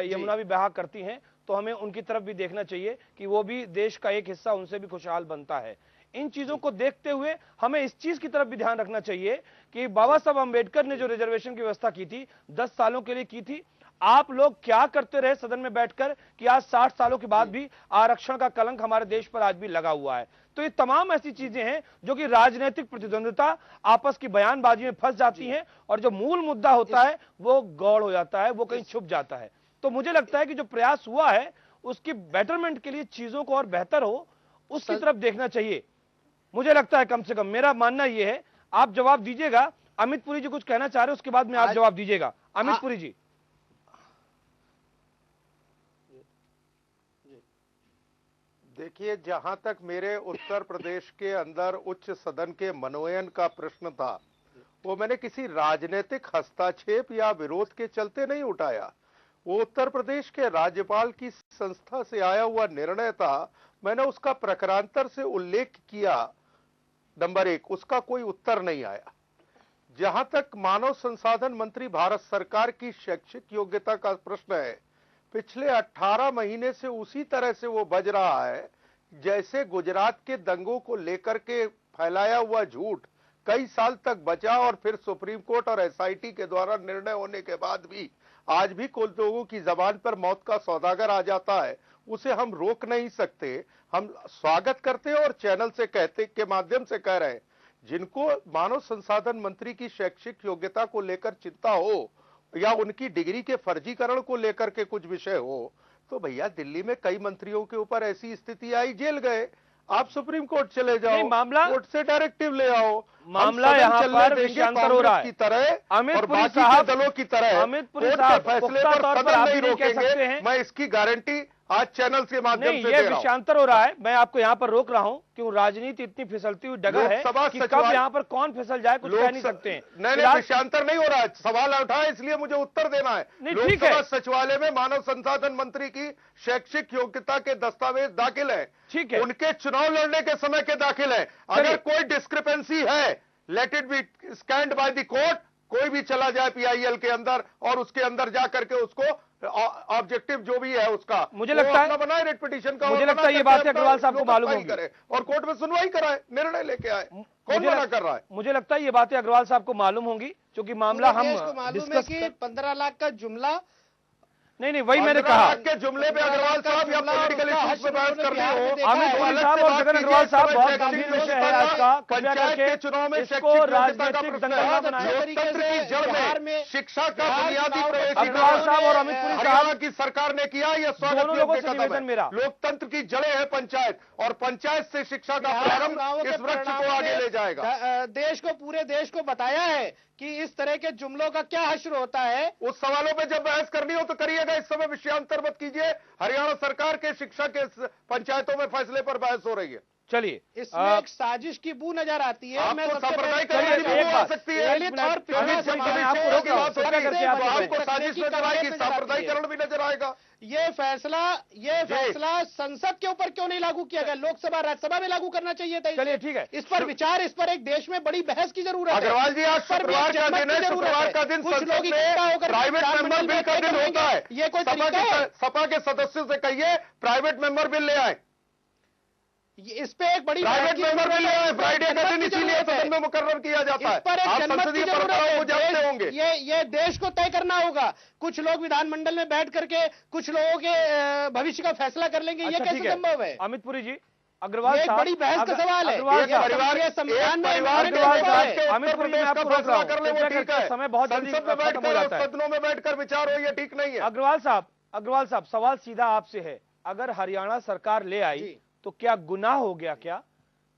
यमुना भी बहा करती हैं, तो हमें उनकी तरफ भी देखना चाहिए कि वो भी देश का एक हिस्सा, उनसे भी खुशहाल बनता है। इन चीजों को देखते हुए हमें इस चीज की तरफ भी ध्यान रखना चाहिए कि बाबा साहब अंबेडकर ने जो रिजर्वेशन की व्यवस्था की थी, 10 सालों के लिए की थी। आप लोग क्या करते रहे सदन में बैठकर कि आज 60 सालों के बाद भी आरक्षण का कलंक हमारे देश पर आज भी लगा हुआ है। तो ये तमाम ऐसी चीजें हैं जो कि राजनीतिक प्रतिद्वंद्विता, आपस की बयानबाजी में फंस जाती हैं और जो मूल मुद्दा होता है वो गौड़ हो जाता है, वो कहीं छुप जाता है। तो मुझे लगता है कि जो प्रयास हुआ है उसकी बेटरमेंट के लिए चीजों को और बेहतर हो, उसकी तरफ देखना चाहिए। मुझे लगता है, कम से कम मेरा मानना यह है। आप जवाब दीजिएगा, अमित पुरी जी कुछ कहना चाह रहे हैं, उसके बाद में आप जवाब दीजिएगा। अमित पुरी जी। देखिए, जहां तक मेरे उत्तर प्रदेश के अंदर उच्च सदन के मनोनयन का प्रश्न था, वो मैंने किसी राजनीतिक हस्तक्षेप या विरोध के चलते नहीं उठाया। वो उत्तर प्रदेश के राज्यपाल की संस्था से आया हुआ निर्णय था। मैंने उसका प्रकरणांतर से उल्लेख किया। नंबर 1, उसका कोई उत्तर नहीं आया। जहां तक मानव संसाधन मंत्री भारत सरकार की शैक्षिक योग्यता का प्रश्न है, पिछले 18 महीने से उसी तरह से वो बज रहा है जैसे गुजरात के दंगों को लेकर के फैलाया हुआ झूठ कई साल तक बचा, और फिर सुप्रीम कोर्ट और एसआईटी के द्वारा निर्णय होने के बाद भी आज भी कुछ लोगों की जबान पर मौत का सौदागर आ जाता है। उसे हम रोक नहीं सकते। हम स्वागत करते हैं और चैनल से कहते के माध्यम से कह रहे हैं, जिनको मानव संसाधन मंत्री की शैक्षिक योग्यता को लेकर चिंता हो या उनकी डिग्री के फर्जीकरण को लेकर के कुछ विषय हो, तो भैया दिल्ली में कई मंत्रियों के ऊपर ऐसी स्थिति आई, जेल गए। आप सुप्रीम कोर्ट चले जाओ, मामला कोर्ट से डायरेक्टिव ले आओ। मामला यहाँ पर विषयांतर हो रहा है की तरह अमित और पुरी बाकी साहब, के दलों की तरह अमित पुरी साहब फैसले पुख्ता पर तौर पर सदन आप नहीं भी कह सकते हैं। रोकेंगे। मैं इसकी गारंटी आज चैनल के माध्यम से ये दे रहा हूं। विषयांतर हो रहा है। मैं आपको यहाँ पर रोक रहा हूँ क्यों, राजनीति इतनी फिसलती हुई डगर है कि कब यहाँ पर कौन फिसल जाए कुछ कह नहीं सकते हैं। नहीं, विषयांतर नहीं हो रहा है, सवाल उठा है इसलिए मुझे उत्तर देना है। लोकसभा सचिवालय में मानव संसाधन मंत्री की शैक्षिक योग्यता के दस्तावेज दाखिल है, ठीक है, उनके चुनाव लड़ने के समय के दाखिल है। अगर कोई डिस्क्रिपेंसी है, let it be scanned by the court. कोई भी चला जाए पीआईएल के अंदर और उसके अंदर जाकर के उसको ऑब्जेक्टिव जो भी है उसका मुझे लगता है बनाए रेट पिटीशन का। मुझे लगता है ये बात अग्रवाल साहब को मालूम होगी और कोर्ट में सुनवाई कराए, निर्णय लेके आए। कौन मना कर रहा है? मुझे लगता है ये बातें अग्रवाल साहब को मालूम होंगी, क्योंकि मामला हम डिस्कस कि 15 लाख का जुमला नहीं, वही मैंने कहा के जुमले पे अग्रवाल साहब या पॉलिटिकल इश्यूज पे बहस करनी हो। अमित पुरी साहब और छगन अग्रवाल साहब, बहुत गंभीर विषय है आज का। पंचायत के चुनाव में इसको राजनीतिक दंगल न बनाएं। लोकतंत्र की जड़ में शिक्षा का बुनियादी अग्रवाल साहब और अमित पुरी हरियाणा की सरकार ने किया, यह स्वागत योग्य कदम है। मेरा लोकतंत्र की जड़ें है पंचायत, और पंचायत से शिक्षा का प्रारंभ इस वृक्ष को आगे ले जाएगा। देश को, पूरे देश को बताया है कि इस तरह के जुमलों का क्या हश्र होता है। उस सवालों पे जब बहस करनी हो तो करिएगा, इस समय विषयांतर मत कीजिए। हरियाणा सरकार के शिक्षा के पंचायतों में फैसले पर बहस हो रही है। चलिए इसमें एक साजिश की बू नजर आती है। मैं आपको सबसे सांप्रदायिक पहले करने की कहना बू आ सकती है। दलित और पिछड़ा मैं आपको रोक रहा हूं, कृपया करके आप आपको साजिश नजर आएगी, सांप्रदायिकरण भी नजर आएगा। ये फैसला संसद के ऊपर क्यों नहीं लागू किया गया? लोकसभा राज्यसभा में लागू करना चाहिए था। चलिए ठीक है, इस पर विचार, इस पर एक देश में बड़ी बहस की जरूरत है। अग्रवाल जी, आज शुक्रवार का दिन है, शुक्रवार का दिन संसद में प्राइवेट मेंबर बिल का दिन होता है। ये कोई तरीका है? सपा के सदस्यों से कहिए प्राइवेट मेंबर बिल ले आए, इस पे एक बड़ी प्राइवेट मेंबर बिल ले आए। फ्राइडे का दिन इसीलिए सदन में मुकर्रर किया जाता है। आप संसदीय परंपराओं को जानते होंगे। ये देश को तय करना होगा। कुछ लोग विधानमंडल में बैठ करके कुछ लोगों के भविष्य का फैसला कर लेंगे, ये कैसे संभव है? अमित पुरी जी, अग्रवाल एक बड़ी बहस का सवाल है। परिवार संविधान में अमित पुरी जी, मैं आपको रोक रहा हूं, कर ले वो ठीक है। समय बहुत जल्दी संसद में खत्म हो जाता है। सदनों में बैठकर विचार हो, ये ठीक नहीं है। अग्रवाल साहब, सवाल सीधा आपसे है। अगर हरियाणा सरकार ले आई तो क्या गुनाह हो गया? क्या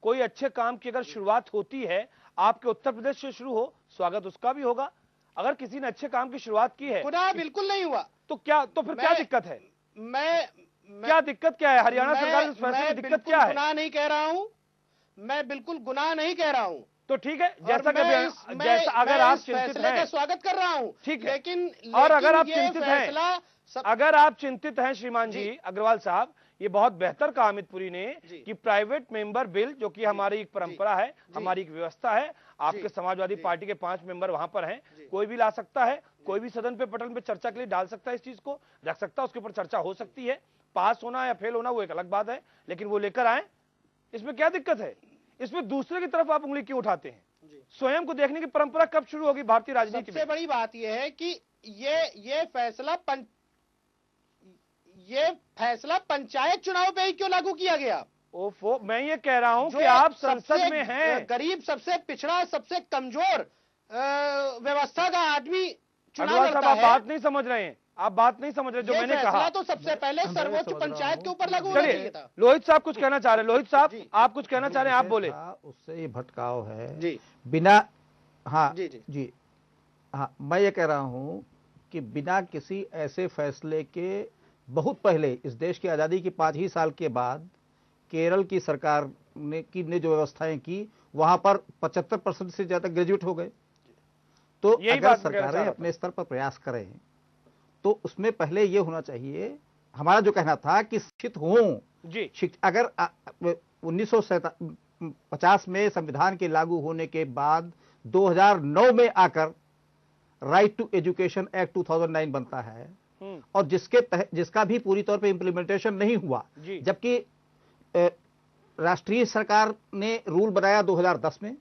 कोई अच्छे काम की अगर शुरुआत होती है, आपके उत्तर प्रदेश से शुरू हो, स्वागत उसका भी होगा। अगर किसी ने अच्छे काम की शुरुआत की है, गुनाह बिल्कुल नहीं हुआ तो फिर क्या दिक्कत है? क्या दिक्कत क्या है? हरियाणा सरकार के फैसले की दिक्कत क्या है? गुनाह नहीं कह रहा हूं, मैं बिल्कुल गुनाह नहीं कह रहा हूं। तो ठीक है, जैसा अगर आप चिंतित हैं, स्वागत कर रहा हूं, ठीक है। लेकिन और अगर आप चिंतित हैं श्रीमान जी अग्रवाल साहब, ये बहुत बेहतर कहा अमित पुरी ने कि प्राइवेट मेंबर बिल, जो कि हमारी एक परंपरा है, हमारी एक व्यवस्था है। आपके समाजवादी पार्टी के 5 मेंबर वहां पर हैं, कोई भी ला सकता है, कोई भी सदन पे पटल पे चर्चा के लिए डाल सकता है, इस चीज को रख सकता है, उसके ऊपर चर्चा हो सकती है। पास होना या फेल होना वो एक अलग बात है, लेकिन वो लेकर आए, इसमें क्या दिक्कत है? इसमें दूसरे की तरफ आप उंगली क्यों उठाते हैं? स्वयं को देखने की परंपरा कब शुरू होगी भारतीय राजनीति में? सबसे बड़ी बात यह है कि ये फैसला पंचायत चुनाव पे ही क्यों लागू किया गया? ओफो, मैं ये कह रहा हूं कि आप संसद में हैं, गरीब, सबसे पिछड़ा, सबसे कमजोर व्यवस्था का आदमी चुनाव लड़ता है। आप बात नहीं समझ रहे हैं, आप बात नहीं समझ रहे जो मैंने कहा। तो सबसे पहले सर्वोच्च पंचायत के ऊपर लागू होना चाहिए था। लोहित साहब कुछ कहना चाह रहे हैं। लोहित साहब, आप कुछ कहना चाह रहे हैं, आप बोले। उससे ये भटकाव है जी, बिना जी हाँ, मैं ये कह रहा हूं कि बिना किसी ऐसे फैसले के बहुत पहले, इस देश की आज़ादी के 5 ही साल के बाद केरल की सरकार ने जो व्यवस्थाएं की, वहां पर 75% से ज्यादा ग्रेजुएट हो गए। तो अगर सरकारें अपने स्तर पर प्रयास करें तो उसमें पहले ये होना चाहिए, हमारा जो कहना था कि शिक्षित हों जी। अगर 1950 में संविधान के लागू होने के बाद 2009 में आकर राइट टू एजुकेशन एक्ट 2009 बनता है, और जिसका भी पूरी तौर पे इम्प्लीमेंटेशन नहीं हुआ, जबकि राष्ट्रीय सरकार ने रूल बनाया 2010 में,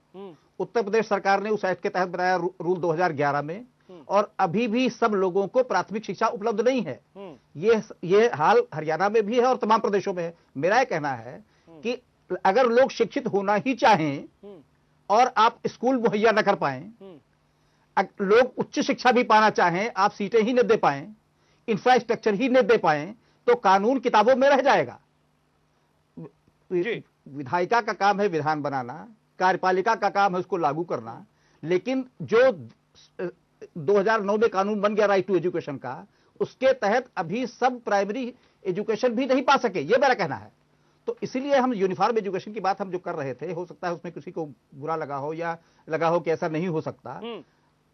उत्तर प्रदेश सरकार ने उस एक्ट के तहत बनाया रूल 2011 में, और अभी भी सब लोगों को प्राथमिक शिक्षा उपलब्ध नहीं है। ये हाल हरियाणा में भी है और तमाम प्रदेशों में है। मेरा यह कहना है कि अगर लोग शिक्षित होना ही चाहें और आप स्कूल मुहैया न कर पाएं, लोग उच्च शिक्षा भी पाना चाहें, आप सीटें ही न दे पाएं, इंफ्रास्ट्रक्चर ही न दे पाएं, तो कानून किताबों में रह जाएगा। विधायिका का काम है विधान बनाना, कार्यपालिका का काम है उसको लागू करना, लेकिन जो 2009 में कानून बन गया राइट टू एजुकेशन का, उसके तहत अभी सब प्राइमरी एजुकेशन भी नहीं पा सके, ये मेरा कहना है। तो इसीलिए हम यूनिफॉर्म एजुकेशन की बात हम जो कर रहे थे, हो सकता है उसमें किसी को बुरा लगा हो या लगा हो कि ऐसा नहीं हो सकता,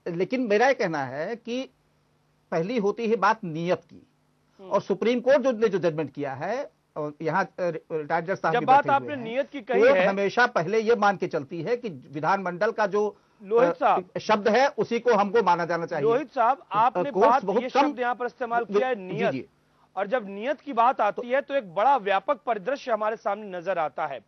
लेकिन मेरा यह कहना है कि पहली होती है बात नीयत की, और सुप्रीम कोर्ट ने जो जजमेंट किया है, और यहाँ रिटायर्ड जज साहब, जब बात आपने नियत की कही है, हमेशा पहले ये मान के चलती है कि विधानमंडल का जो लोहित साहब शब्द है उसी को हमको माना जाना चाहिए। लोहित साहब, आपने ये शब्द यहाँ पर इस्तेमाल किया है, नियत, और जब नियत की बात आती है तो एक बड़ा व्यापक परिदृश्य हमारे सामने नजर आता है।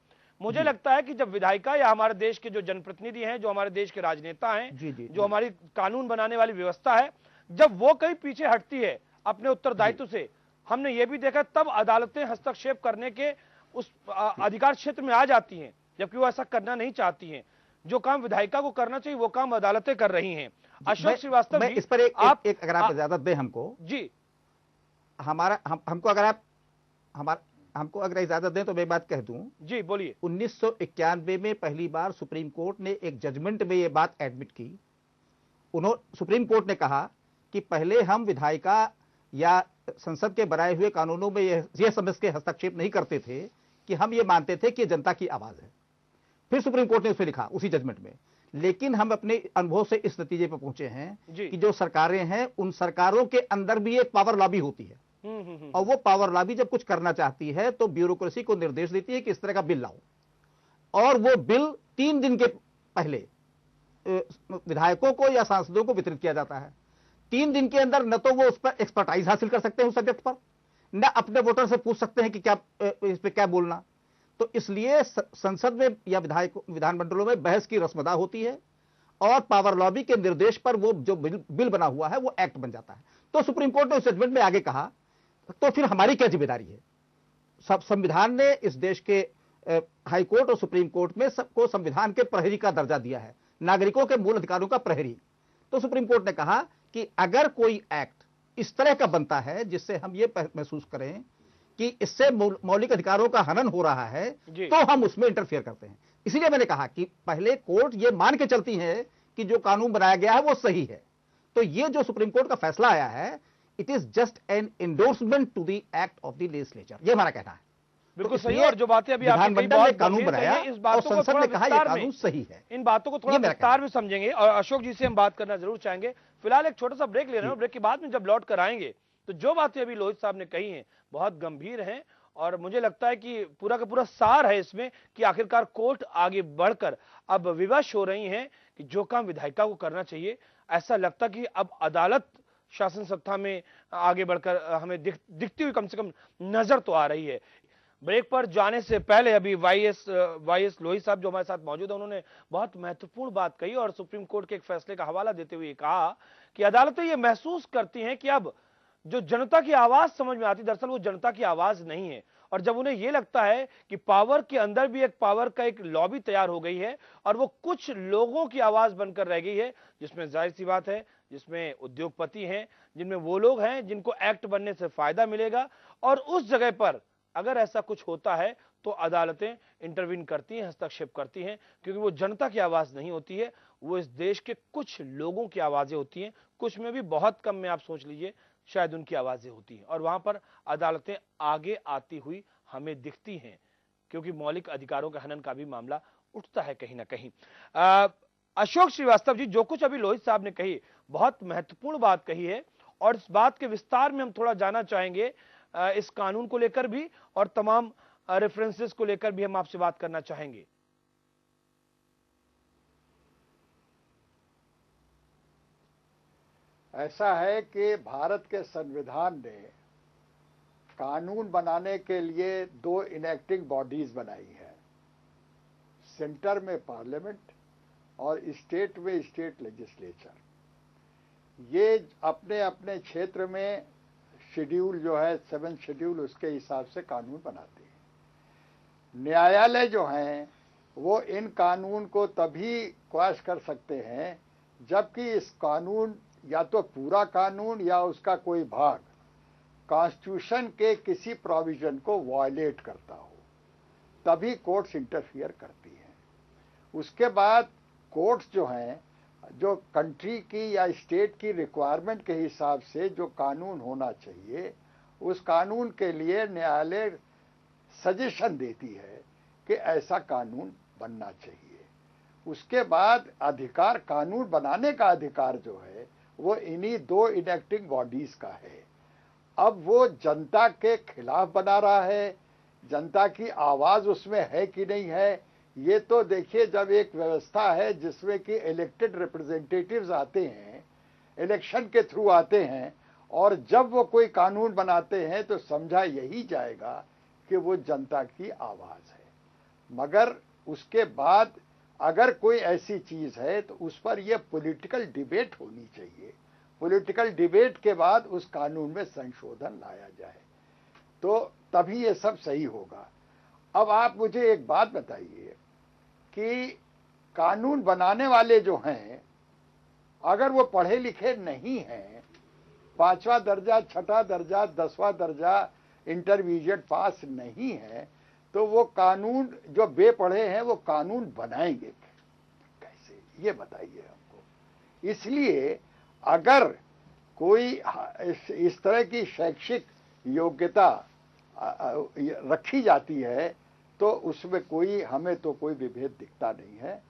मुझे लगता है कि जब विधायिका या हमारे देश के जो जनप्रतिनिधि हैं, जो हमारे देश के राजनेता हैं, जो हमारी कानून बनाने वाली व्यवस्था है, जब वो कहीं पीछे हटती है अपने उत्तरदायित्व से, हमने ये भी देखा तब अदालतें हस्तक्षेप करने के उस अधिकार क्षेत्र में आ जाती हैं, जबकि वो ऐसा करना नहीं चाहती हैं। जो काम विधायिका को करना चाहिए वो काम अदालतें कर रही हैं। अशोक श्रीवास्तव, इस पर अगर आप इजाजत दें हमको जी, हमको अगर इजाजत दें तो मैं बात कह दूं जी, बोलिए। 1991 में पहली बार सुप्रीम कोर्ट ने एक जजमेंट में ये बात एडमिट की। सुप्रीम कोर्ट ने कहा कि पहले हम विधायिका या संसद के बनाए हुए कानूनों में यह समझ के हस्तक्षेप नहीं करते थे कि हम ये मानते थे कि ये जनता की आवाज है। फिर सुप्रीम कोर्ट ने उसमें लिखा उसी जजमेंट में, लेकिन हम अपने अनुभव से इस नतीजे पर पहुंचे हैं कि जो सरकारें हैं उन सरकारों के अंदर भी एक पावर लॉबी होती है, और वो पावर लॉबी जब कुछ करना चाहती है तो ब्यूरोक्रेसी को निर्देश देती है कि इस तरह का बिल लाओ, और वो बिल 3 दिन के पहले विधायकों को या सांसदों को वितरित किया जाता है। 3 दिन के अंदर न तो वो उस पर एक्सपर्टाइज हासिल कर सकते हैं उस सब्जेक्ट पर, न अपने वोटर से पूछ सकते हैं कि क्या इस पे क्या बोलना। तो इसलिए संसद में या विधानमंडलों में बहस की रस्मदा होती है, और पावर लॉबी के निर्देश पर वो जो बिल बना हुआ है वो एक्ट बन जाता है। तो सुप्रीम कोर्ट ने उस जजमेंट में आगे कहा, तो फिर हमारी क्या जिम्मेदारी है? संविधान ने इस देश के हाई कोर्ट और सुप्रीम कोर्ट में सबको संविधान के प्रहरी का दर्जा दिया है, नागरिकों के मूल अधिकारों का प्रहरी। तो सुप्रीम कोर्ट ने कहा कि अगर कोई एक्ट इस तरह का बनता है जिससे हम ये महसूस करें कि इससे मौलिक अधिकारों का हनन हो रहा है, तो हम उसमें इंटरफेयर करते हैं। इसीलिए मैंने कहा कि पहले कोर्ट ये मान के चलती है कि जो कानून बनाया गया है वो सही है। तो ये जो सुप्रीम कोर्ट का फैसला आया है, it is just an endorsement to the act of the legislature, ये हमारा कहना है। बिल्कुल सही। और जो बातें अभी आपने कही बहुत कानून बनाया, इस बातों को थोड़ा विस्तार में सही है, इन बातों को थोड़ा विस्तार में समझेंगे, और अशोक जी से हम बात करना जरूर चाहेंगे। फिलहाल एक छोटा सा ब्रेक ले रहे हैं, ब्रेक के बाद में जब लौट कर आएंगे तो जो बातें अभी लोहित साहब ने कही हैं बहुत गंभीर हैं, और मुझे लगता है कि पूरा का पूरा सार है इसमें कि आखिरकार कोर्ट आगे बढ़कर अब विवश हो रही हैं कि जो काम विधायिका को करना चाहिए, ऐसा लगता कि अब अदालत शासन सत्ता में आगे बढ़कर हमें दिखती हुई कम से कम नजर तो आ रही है। ब्रेक पर जाने से पहले अभी वाईएस लोहित साहब जो हमारे साथ मौजूद है, उन्होंने बहुत महत्वपूर्ण बात कही और सुप्रीम कोर्ट के एक फैसले का हवाला देते हुए कहा कि अदालतें ये महसूस करती हैं कि अब जो जनता की आवाज समझ में आती, दरअसल वो जनता की आवाज नहीं है, और जब उन्हें यह लगता है कि पावर के अंदर भी एक पावर का एक लॉबी तैयार हो गई है और वो कुछ लोगों की आवाज बनकर रह गई है, जिसमें जाहिर सी बात है जिसमें उद्योगपति हैं, जिनमें वो लोग हैं जिनको एक्ट बनने से फायदा मिलेगा, और उस जगह पर अगर ऐसा कुछ होता है तो अदालतें इंटरवीन करती हैं, हस्तक्षेप करती हैं, क्योंकि वो जनता की आवाज नहीं होती है, वो इस देश के कुछ लोगों की आवाजें होती हैं, कुछ में भी बहुत कम में आप सोच लीजिए शायद उनकी आवाजें होती हैं, और वहां पर अदालतें आगे आती हुई हमें दिखती हैं, क्योंकि मौलिक अधिकारों के हनन का भी मामला उठता है कहीं ना कहीं। अशोक श्रीवास्तव जी, जो कुछ अभी लोहित साहब ने कही बहुत महत्वपूर्ण बात कही है, और इस बात के विस्तार में हम थोड़ा जानना चाहेंगे, इस कानून को लेकर भी और तमाम रेफरेंसेस को लेकर भी हम आपसे बात करना चाहेंगे। ऐसा है कि भारत के संविधान ने कानून बनाने के लिए 2 इनेक्टिंग बॉडीज बनाई है, सेंटर में पार्लियामेंट और स्टेट में स्टेट लेजिस्लेचर। ये अपने अपने क्षेत्र में शेड्यूल जो है 7 शेड्यूल, उसके हिसाब से कानून बनाते हैं। न्यायालय जो हैं वो इन कानून को तभी क्वैश कर सकते हैं जबकि इस कानून या तो पूरा कानून या उसका कोई भाग कॉन्स्टिट्यूशन के किसी प्रोविजन को वायलेट करता हो, तभी कोर्ट्स इंटरफियर करती हैं। उसके बाद कोर्ट्स जो हैं, जो कंट्री की या स्टेट की रिक्वायरमेंट के हिसाब से जो कानून होना चाहिए, उस कानून के लिए न्यायालय सजेशन देती है कि ऐसा कानून बनना चाहिए। उसके बाद अधिकार, कानून बनाने का अधिकार जो है वो इन्हीं 2 इनेक्टिंग बॉडीज का है। अब वो जनता के खिलाफ बना रहा है, जनता की आवाज उसमें है कि नहीं है, ये तो देखिए, जब एक व्यवस्था है जिसमें कि इलेक्टेड रिप्रेजेंटेटिव्स आते हैं, इलेक्शन के थ्रू आते हैं, और जब वो कोई कानून बनाते हैं तो समझा यही जाएगा कि वो जनता की आवाज है। मगर उसके बाद अगर कोई ऐसी चीज है तो उस पर यह पॉलिटिकल डिबेट होनी चाहिए। पॉलिटिकल डिबेट के बाद उस कानून में संशोधन लाया जाए, तो तभी ये सब सही होगा। अब आप मुझे एक बात बताइए कि कानून बनाने वाले जो हैं, अगर वो पढ़े लिखे नहीं हैं, 5वां दर्जा, 6ठा दर्जा, 10वां दर्जा इंटरमीडिएट पास नहीं है, तो वो कानून, जो बेपढ़े हैं वो कानून बनाएंगे कैसे, ये बताइए हमको। इसलिए अगर कोई इस तरह की शैक्षिक योग्यता रखी जाती है तो उसमें कोई हमें तो कोई विभेद दिखता नहीं है।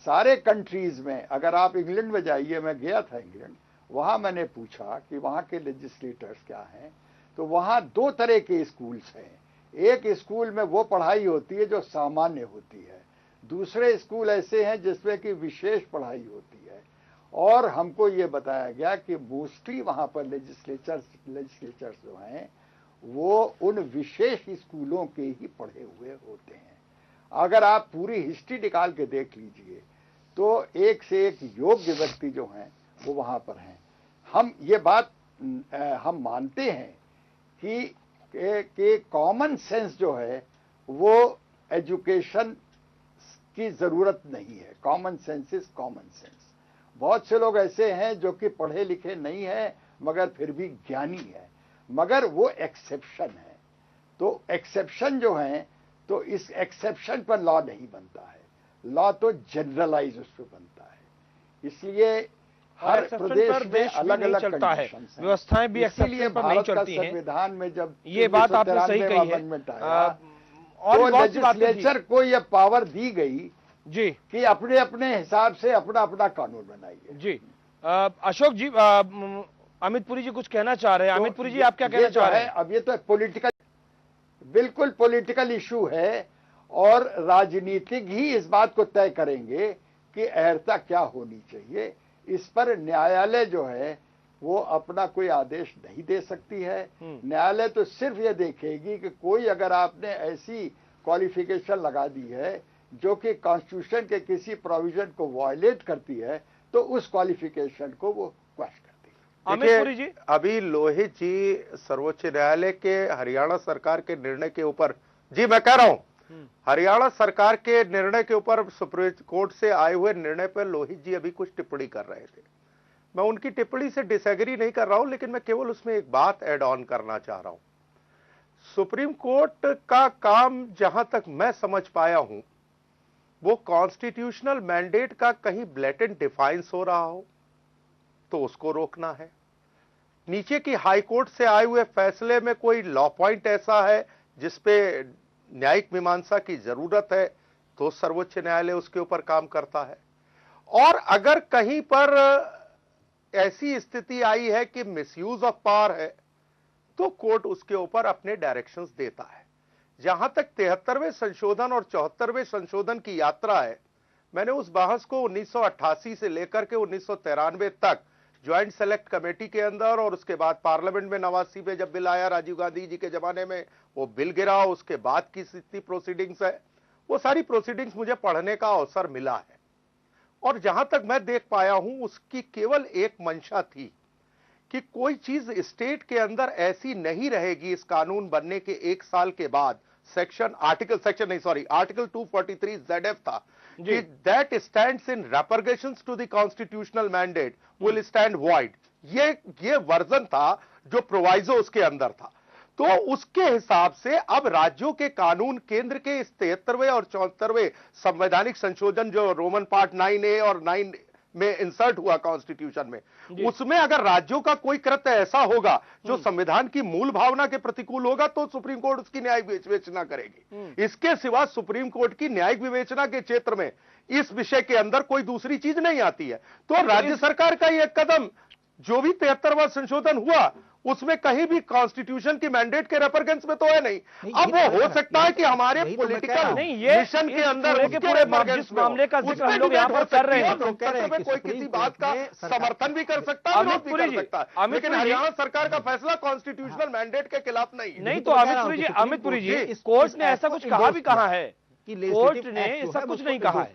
सारे कंट्रीज में, अगर आप इंग्लैंड में जाइए, मैं गया था इंग्लैंड, वहां मैंने पूछा कि वहां के लेजिस्लेटर्स क्या हैं, तो वहां दो तरह के स्कूल्स हैं। एक स्कूल में वो पढ़ाई होती है जो सामान्य होती है, दूसरे स्कूल ऐसे हैं जिसमें कि विशेष पढ़ाई होती है। और हमको ये बताया गया कि मोस्टली वहां पर लेजिस्लेचर्स जो हैं वो उन विशेष स्कूलों के ही पढ़े हुए होते हैं। अगर आप पूरी हिस्ट्री निकाल के देख लीजिए तो एक से एक योग्य व्यक्ति जो हैं वो वहां पर हैं। हम ये बात हम मानते हैं कि कॉमन सेंस जो है वो एजुकेशन की जरूरत नहीं है। Common sense is common sense. बहुत से लोग ऐसे हैं जो कि पढ़े लिखे नहीं है मगर फिर भी ज्ञानी है, मगर वो एक्सेप्शन है। तो एक्सेप्शन जो है, तो इस एक्सेप्शन पर लॉ नहीं बनता है, लॉ तो जनरलाइज उस पर बनता है। इसलिए हर प्रदेश में अलग अलग चलता है, व्यवस्थाएं भी इसीलिए पर नहीं चलती हैं। संविधान में जब ये बात आपने सही कही है, और लेजिस्लेचर को यह पावर दी गई जी कि अपने अपने हिसाब से अपना अपना कानून बनाइए। जी अशोक जी, अमित पुरी जी कुछ कहना चाह रहे हैं। अमित पुरी जी, आप क्या कहना चाह रहे हैं? अब ये तो पॉलिटिकल, बिल्कुल पॉलिटिकल इशू है और राजनीतिक ही इस बात को तय करेंगे कि अहर्ता क्या होनी चाहिए। इस पर न्यायालय जो है वो अपना कोई आदेश नहीं दे सकती है। न्यायालय तो सिर्फ ये देखेगी कि कोई अगर आपने ऐसी क्वालिफिकेशन लगा दी है जो कि कॉन्स्टिट्यूशन के किसी प्रोविजन को वायलेट करती है तो उस क्वालिफिकेशन को वो क्वेश्चन करती है। अमित पुरी जी, अभी लोहित जी सर्वोच्च न्यायालय के हरियाणा सरकार के निर्णय के ऊपर, जी मैं कह रहा हूं, हरियाणा सरकार के निर्णय के ऊपर सुप्रीम कोर्ट से आए हुए निर्णय पर लोहित जी अभी कुछ टिप्पणी कर रहे थे। मैं उनकी टिप्पणी से डिसएग्री नहीं कर रहा हूं, लेकिन मैं केवल उसमें एक बात ऐड ऑन करना चाह रहा हूं। सुप्रीम कोर्ट का काम जहां तक मैं समझ पाया हूं वो कॉन्स्टिट्यूशनल मैंडेट का कहीं ब्लेटेंट डिफाइंस हो रहा हो तो उसको रोकना है। नीचे की हाई कोर्ट से आए हुए फैसले में कोई लॉ पॉइंट ऐसा है जिसपे न्यायिक मीमांसा की जरूरत है तो सर्वोच्च न्यायालय उसके ऊपर काम करता है। और अगर कहीं पर ऐसी स्थिति आई है कि मिसयूज ऑफ पावर है तो कोर्ट उसके ऊपर अपने डायरेक्शंस देता है। जहां तक 73वें संशोधन और 74वें संशोधन की यात्रा है, मैंने उस बहस को 1988 से लेकर के 1993 तक ज्वाइंट सेलेक्ट कमेटी के अंदर और उसके बाद पार्लियामेंट में 89 में जब बिल आया राजीव गांधी जी के जमाने में, वो बिल गिरा, उसके बाद की जितनी प्रोसीडिंग्स है वो सारी प्रोसीडिंग्स मुझे पढ़ने का अवसर मिला है। और जहां तक मैं देख पाया हूं उसकी केवल एक मंशा थी कि कोई चीज स्टेट के अंदर ऐसी नहीं रहेगी इस कानून बनने के 1 साल के बाद। आर्टिकल 243 ZF था कि that stands in repercussions to the constitutional mandate will stand void. ये वर्जन था जो प्रोवाइजो उसके अंदर था। तो उसके हिसाब से अब राज्यों के कानून केंद्र के इस 73वें और 74वें संवैधानिक संशोधन जो रोमन पार्ट 9A और 9 में इंसर्ट हुआ कॉन्स्टिट्यूशन में, उसमें अगर राज्यों का कोई कृत्य ऐसा होगा जो संविधान की मूल भावना के प्रतिकूल होगा तो सुप्रीम कोर्ट उसकी न्यायिक विवेचना करेगी। इसके सिवा सुप्रीम कोर्ट की न्यायिक विवेचना के क्षेत्र में इस विषय के अंदर कोई दूसरी चीज नहीं आती है। तो राज्य सरकार का यह कदम, जो भी 73वां संशोधन हुआ उसमें कहीं भी कॉन्स्टिट्यूशन की मैंडेट के रेफरेंस में तो है नहीं। अब वो हो सकता है कि हमारे पॉलिटिकल मिशन के अंदर जिस मामले का जिक्र हम लोग यहाँ पर कर रहे हैं, कोई किसी बात का समर्थन भी कर सकता है, विरोध भी कर सकता है, लेकिन हरियाणा सरकार का फैसला कॉन्स्टिट्यूशनल मैंडेट के खिलाफ नहीं। तो अमित पुरी जी, कोर्ट ने ऐसा कुछ कहा भी कहा है? कोर्ट ने ऐसा कुछ नहीं कहा है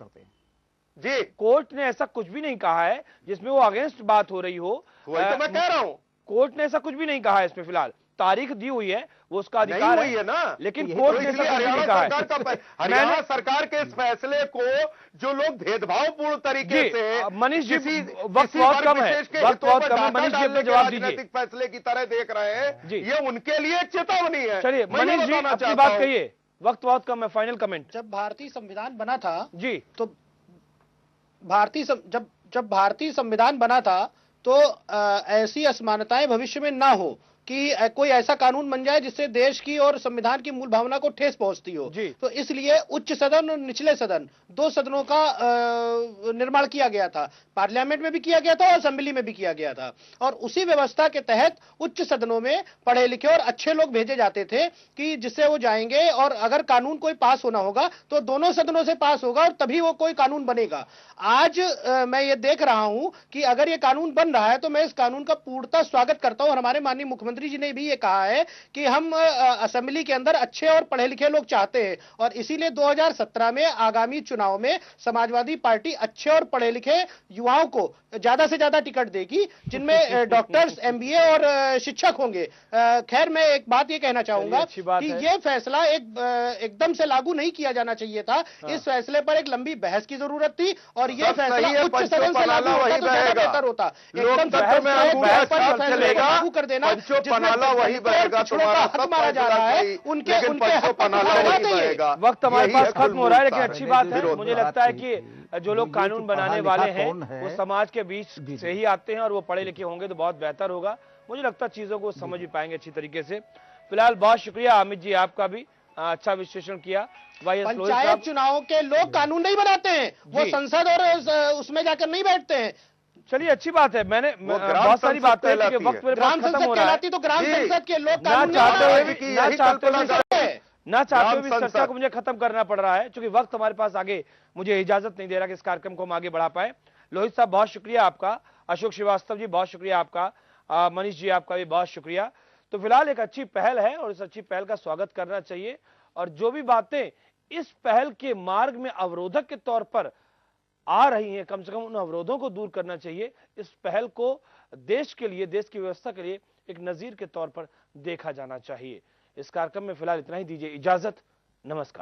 जी, कोर्ट ने ऐसा कुछ भी नहीं कहा है जिसमें वो अगेंस्ट बात हो रही हो। वही तो मैं कह रहा हूं, कोर्ट ने ऐसा कुछ भी नहीं कहा है इसमें। फिलहाल तारीख दी हुई है, वो उसका अधिकार है ना, लेकिन कोर्ट ने ऐसा कुछ नहीं कहा है। हरियाणा सरकार के इस फैसले को जो लोग भेदभावपूर्ण तरीके से, मनीष जी वक्त बहुत कम है, मनीष जी अपने जवाब दीजिए, राजनीतिक फैसले की तरह देख रहे हैं, ये उनके लिए चेतावनी है। चलिए मनीष जी अपनी बात कहिए, वक्त बहुत कम है, फाइनल कमेंट। जब भारतीय संविधान बना था जी, तो जब भारतीय संविधान बना था तो ऐसी असमानताएं भविष्य में ना हो कि कोई ऐसा कानून बन जाए जिससे देश की और संविधान की मूल भावना को ठेस पहुंचती हो। तो इसलिए उच्च सदन और निचले सदन, दो सदनों का निर्माण किया गया था। पार्लियामेंट में भी किया गया था और असेंबली में भी किया गया था, और उसी व्यवस्था के तहत उच्च सदनों में पढ़े लिखे और अच्छे लोग भेजे जाते थे कि जिससे वो जाएंगे, और अगर कानून कोई पास होना होगा तो दोनों सदनों से पास होगा और तभी वो कोई कानून बनेगा। आज मैं ये देख रहा हूं कि अगर ये कानून बन रहा है तो मैं इस कानून का पूर्णतः स्वागत करता हूं। और हमारे माननीय मुख्यमंत्री जी ने भी ये कहा है कि हम असेंबली के अंदर अच्छे और पढ़े लिखे लोग चाहते हैं, और इसीलिए 2017 में आगामी चुनाव में समाजवादी पार्टी अच्छे और पढ़े लिखे युवाओं को ज्यादा से ज्यादा टिकट देगी, जिनमें डॉक्टर्स, एमबीए और शिक्षक होंगे। खैर, मैं एक बात ये कहना चाहूंगा कि ये फैसला एकदम से लागू नहीं किया जाना चाहिए था। इस फैसले पर एक लंबी बहस की जरूरत थी, और ये फैसला उच्च सदन से लागू होता तो ज्यादा बेहतर होता। एकदम लागू कर देना, वही बहेगा, तुम्हारा हक मारा जा रहा है, उनके वक्त हमारे पास खत्म हो रहा है, लेकिन अच्छी बात है। मुझे लगता है कि जो लोग कानून बनाने वाले हैं वो समाज के बीच से ही आते हैं, और वो पढ़े लिखे होंगे तो बहुत बेहतर होगा। मुझे लगता है चीजों को समझ भी पाएंगे अच्छी तरीके से। फिलहाल बहुत शुक्रिया अमित जी, आपका भी अच्छा विश्लेषण किया। पंचायत चुनाव के लोग कानून नहीं बनाते हैं, वो संसद और उसमें जाकर नहीं बैठते हैं। चलिए, अच्छी बात है। मैंने बहुत सारी बातें, वक्त मेरे पास खत्म हो रहा है, तो ग्राम संसद के लोग ना चाहते हुए भी चर्चा को मुझे खत्म करना पड़ रहा है, क्योंकि वक्त हमारे पास आगे मुझे इजाजत नहीं दे रहा कि इस कार्यक्रम को हम आगे बढ़ा पाए। लोहित साहब, बहुत शुक्रिया आपका। अशोक श्रीवास्तव जी, बहुत शुक्रिया आपका। मनीष जी, आपका भी बहुत शुक्रिया। तो फिलहाल एक अच्छी पहल है और इस अच्छी पहल का स्वागत करना चाहिए, और जो भी बातें इस पहल के मार्ग में अवरोधक के तौर पर आ रही हैं, कम से कम उन अवरोधों को दूर करना चाहिए। इस पहल को देश के लिए, देश की व्यवस्था के लिए एक नजीर के तौर पर देखा जाना चाहिए। इस कार्यक्रम में फिलहाल इतना ही। दीजिए इजाजत, नमस्कार।